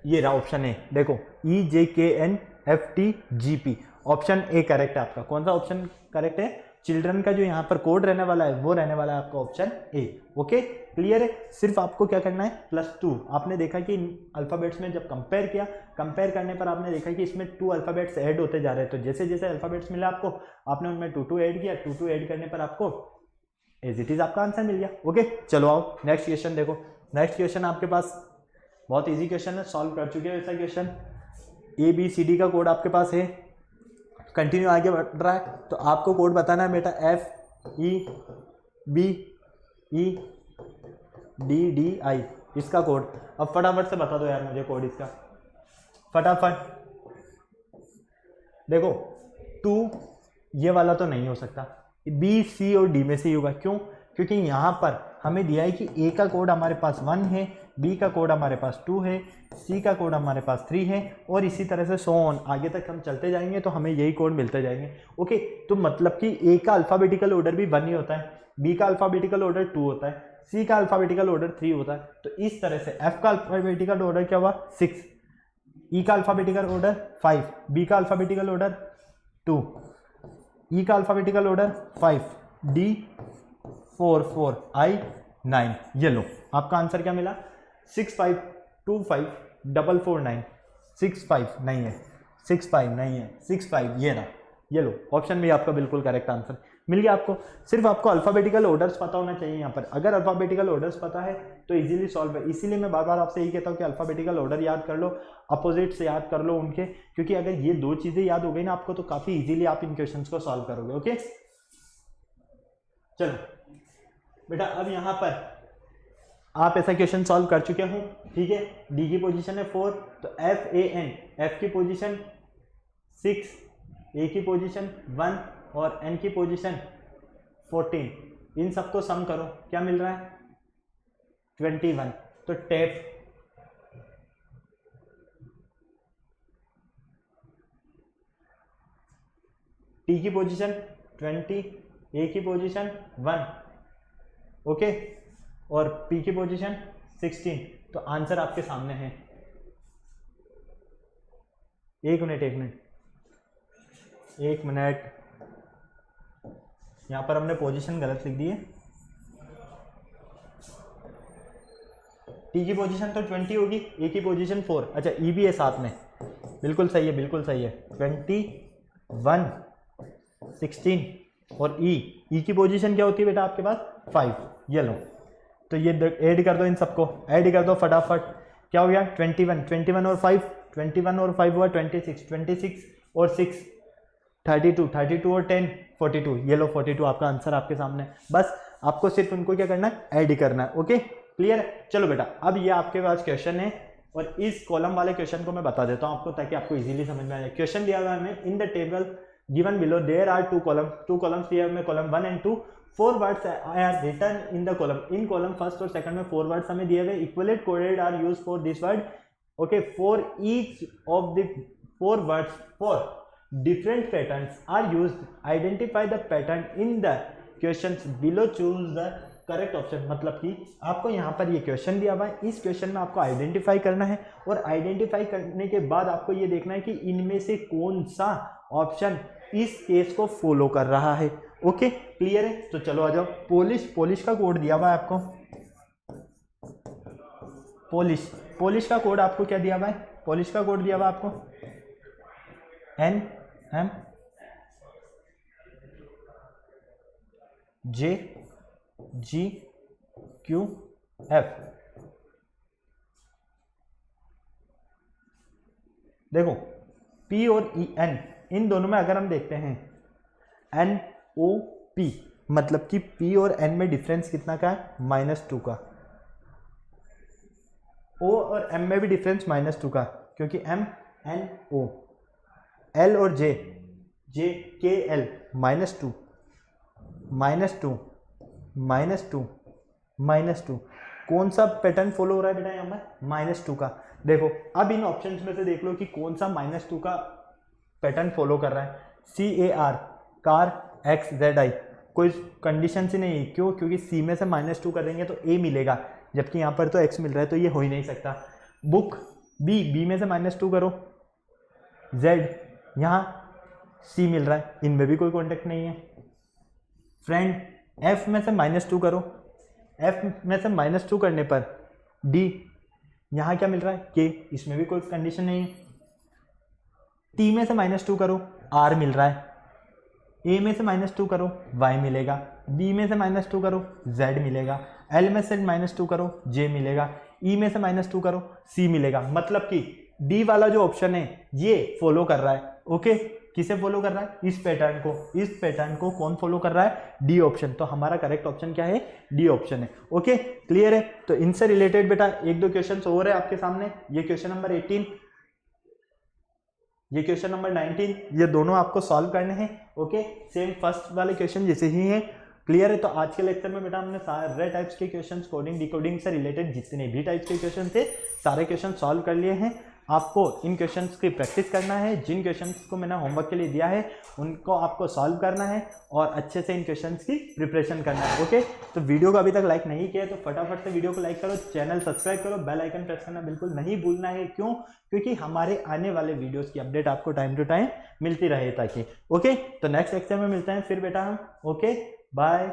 Speaker 1: ये रहा ऑप्शन ए। देखो EJKNFTGP, ऑप्शन ए करेक्ट है आपका। कौन सा ऑप्शन करेक्ट है? चिल्ड्रन का जो यहाँ पर कोड रहने वाला है वो रहने वाला है आपका ऑप्शन ए। ओके, क्लियर है? सिर्फ आपको क्या करना है? +2। आपने देखा कि अल्फाबेट्स में जब कंपेयर किया, कंपेयर करने पर आपने देखा कि इसमें 2 अल्फाबेट्स ऐड होते जा रहे हैं। तो जैसे जैसे अल्फाबेट्स मिला आपको, आपने उनमें 2 ऐड किया, 2 ऐड करने पर आपको एज इट इज आपका आंसर मिल गया। ओके, चलो आओ नेक्स्ट क्वेश्चन देखो। नेक्स्ट क्वेश्चन आपके पास बहुत ईजी क्वेश्चन है, सॉल्व कर चुके हो ऐसा क्वेश्चन। ABCD का कोड आपके पास है, कंटिन्यू आगे बढ़ रहा है, तो आपको कोड बताना है बेटा FEBEDDI, इसका कोड। अब फटाफट से बता दो यार मुझे कोड इसका, फटाफट। देखो 2 ये वाला तो नहीं हो सकता, B, C और D में से ही होगा। क्यों? क्योंकि यहाँ पर हमें दिया है कि A का कोड हमारे पास 1 है, बी का कोड हमारे पास 2 है, सी का कोड हमारे पास 3 है, और इसी तरह से सो ऑन आगे तक हम चलते जाएंगे तो हमें यही कोड मिलते जाएंगे। ओके, तो मतलब कि ए का अल्फाबेटिकल ऑर्डर भी 1 ही होता है, बी का अल्फाबेटिकल ऑर्डर 2 होता है, सी का अल्फाबेटिकल ऑर्डर 3 होता है। तो इस तरह से एफ का अल्फाबेटिकल ऑर्डर क्या हुआ 6, ई का अल्फाबेटिकल ऑर्डर 5, बी का अल्फाबेटिकल ऑर्डर 2, ई का अल्फाबेटिकल ऑर्डर 5, डी 4 4, आई 9। ये लो आपका आंसर क्या मिला 65254449। 65 नहीं है, 65 नहीं है, 65 ये ना, ये लो ऑप्शन भी आपका बिल्कुल करेक्ट आंसर मिल गया आपको। सिर्फ आपको अल्फाबेटिकल ऑर्डर्स पता होना चाहिए यहाँ पर। अगर अल्फाबेटिकल ऑर्डर्स पता है तो इजीली सॉल्व है। इसीलिए मैं बार बार आपसे यही कहता हूँ कि अल्फाबेटिकल ऑर्डर याद कर लो, अपोजिट से याद कर लो उनके, क्योंकि अगर ये दो चीजें याद हो गई ना आपको तो काफी इजीली आप इन क्वेश्चंस को सॉल्व करोगे। ओके चलो बेटा, अब यहाँ पर आप ऐसा क्वेश्चन सॉल्व कर चुके हो, ठीक है। डी की पोजीशन है 4, तो एफ ए एन, एफ की पोजीशन 6, ए की पोजीशन 1 और एन की पोजीशन 14, इन सबको सम करो, क्या मिल रहा है 21। तो टेप टी की पोजीशन 20, ए की पोजीशन 1, ओके, और पी की पोजीशन 16। तो आंसर आपके सामने है। एक मिनट यहां पर हमने पोजीशन गलत लिख दी है। टी की पोजीशन तो 20 होगी, ए की पोजीशन 4, अच्छा ई भी है साथ में, बिल्कुल सही है 21, 16 और ई की पोजीशन क्या होती है बेटा आपके पास 5। ये लो, तो ये ऐड कर दो, इन सबको ऐड कर दो फटाफट, क्या हो गया 21 और 5, 21 और 5 हुआ 26, 26 और 6 32 और 10 42। ये लो 42 आपका आंसर आपके सामने। बस आपको सिर्फ उनको क्या करना है, ऐड करना है। ओके क्लियर है। चलो बेटा, अब ये आपके पास क्वेश्चन है और इस कॉलम वाले क्वेश्चन को मैं बता देता हूँ आपको ताकि आपको इजीली समझ में आ जाए। क्वेश्चन दिया हुआ है हमें, in the table given below there are two columns दिए हमें, column 1 and 2, 4 words are written in the column, in column first और सेकंड में 4 वर्ड्स हमें दिए हुए, equivalent coded are use for this word, okay, for each of the 4 words for different patterns are used, identify the pattern in the questions below, choose the correct option। मतलब कि आपको यहाँ पर ये क्वेश्चन दिया हुआ है, इस क्वेश्चन में आपको आइडेंटिफाई करना है और आइडेंटिफाई करने के बाद आपको ये देखना है कि इनमें से कौन सा ऑप्शन इस केस को फॉलो कर रहा है। ओके क्लियर है। तो चलो आ जाओ, पॉलिश का कोड दिया हुआ है आपको, पॉलिश का कोड आपको क्या दिया हुआ है, पॉलिश का कोड दिया हुआ है आपको NM JGQF। देखो P और EN इन दोनों में अगर हम देखते हैं NOP, मतलब कि P और N में डिफरेंस कितना का है -2 का, O और M में भी डिफरेंस -2 का, क्योंकि MNO, L और JKL -2 कौन सा पैटर्न फॉलो हो रहा है बेटा यहाँ पर -2 का। देखो अब इन ऑप्शंस में से देख लो कि कौन सा -2 का पैटर्न फॉलो कर रहा है। CAR कार XZI, कोई कंडीशन से नहीं है, क्यों, क्योंकि C में से -2 करेंगे तो A मिलेगा, जबकि यहाँ पर तो X मिल रहा है, तो ये हो ही नहीं सकता। बुक B में से -2 करो, Z यहाँ C मिल रहा है, इनमें भी कोई कॉन्टेक्ट नहीं है। फ्रेंड F में से -2 करो, F में से -2 करने पर D यहाँ क्या मिल रहा है K, इसमें भी कोई कंडीशन नहीं है। T में से -2 करो, R मिल रहा है। A में से -2 करो, Y मिलेगा। B में से -2 करो, Z मिलेगा। L में से -2 करो, J मिलेगा। E में से -2 करो, C मिलेगा। मतलब कि D वाला जो ऑप्शन है ये फॉलो कर रहा है। ओके, किसे फॉलो कर रहा है, इस पैटर्न को कौन फॉलो कर रहा है, डी ऑप्शन। तो हमारा करेक्ट ऑप्शन क्या है, डी ऑप्शन है। ओके क्लियर है। तो इनसे रिलेटेड बेटा 1-2 क्वेश्चन और है आपके सामने, ये क्वेश्चन नंबर 18, ये क्वेश्चन नंबर 19, ये दोनों आपको सॉल्व करने हैं। ओके, सेम फर्स्ट वाले क्वेश्चन जैसे ही हैं, क्लियर है? तो आज के लेक्चर में बेटा हमने सारे टाइप्स के क्वेश्चंस कोडिंग डिकोडिंग से रिलेटेड जितने भी टाइप्स के क्वेश्चन थे सारे क्वेश्चन सॉल्व कर लिए हैं। आपको इन क्वेश्चंस की प्रैक्टिस करना है, जिन क्वेश्चंस को मैंने होमवर्क के लिए दिया है उनको आपको सॉल्व करना है और अच्छे से इन क्वेश्चंस की प्रिपरेशन करना है। ओके, तो वीडियो को अभी तक लाइक नहीं किया तो फटाफट से वीडियो को लाइक करो, चैनल सब्सक्राइब करो, बेल आइकन प्रेस करना बिल्कुल नहीं भूलना है। क्यों? क्योंकि हमारे आने वाले वीडियोस की अपडेट आपको टाइम टू टाइम मिलती रहे ताकि। ओके, तो नेक्स्ट लेक्चर में मिलते हैं फिर बेटा हम। Okay, bye.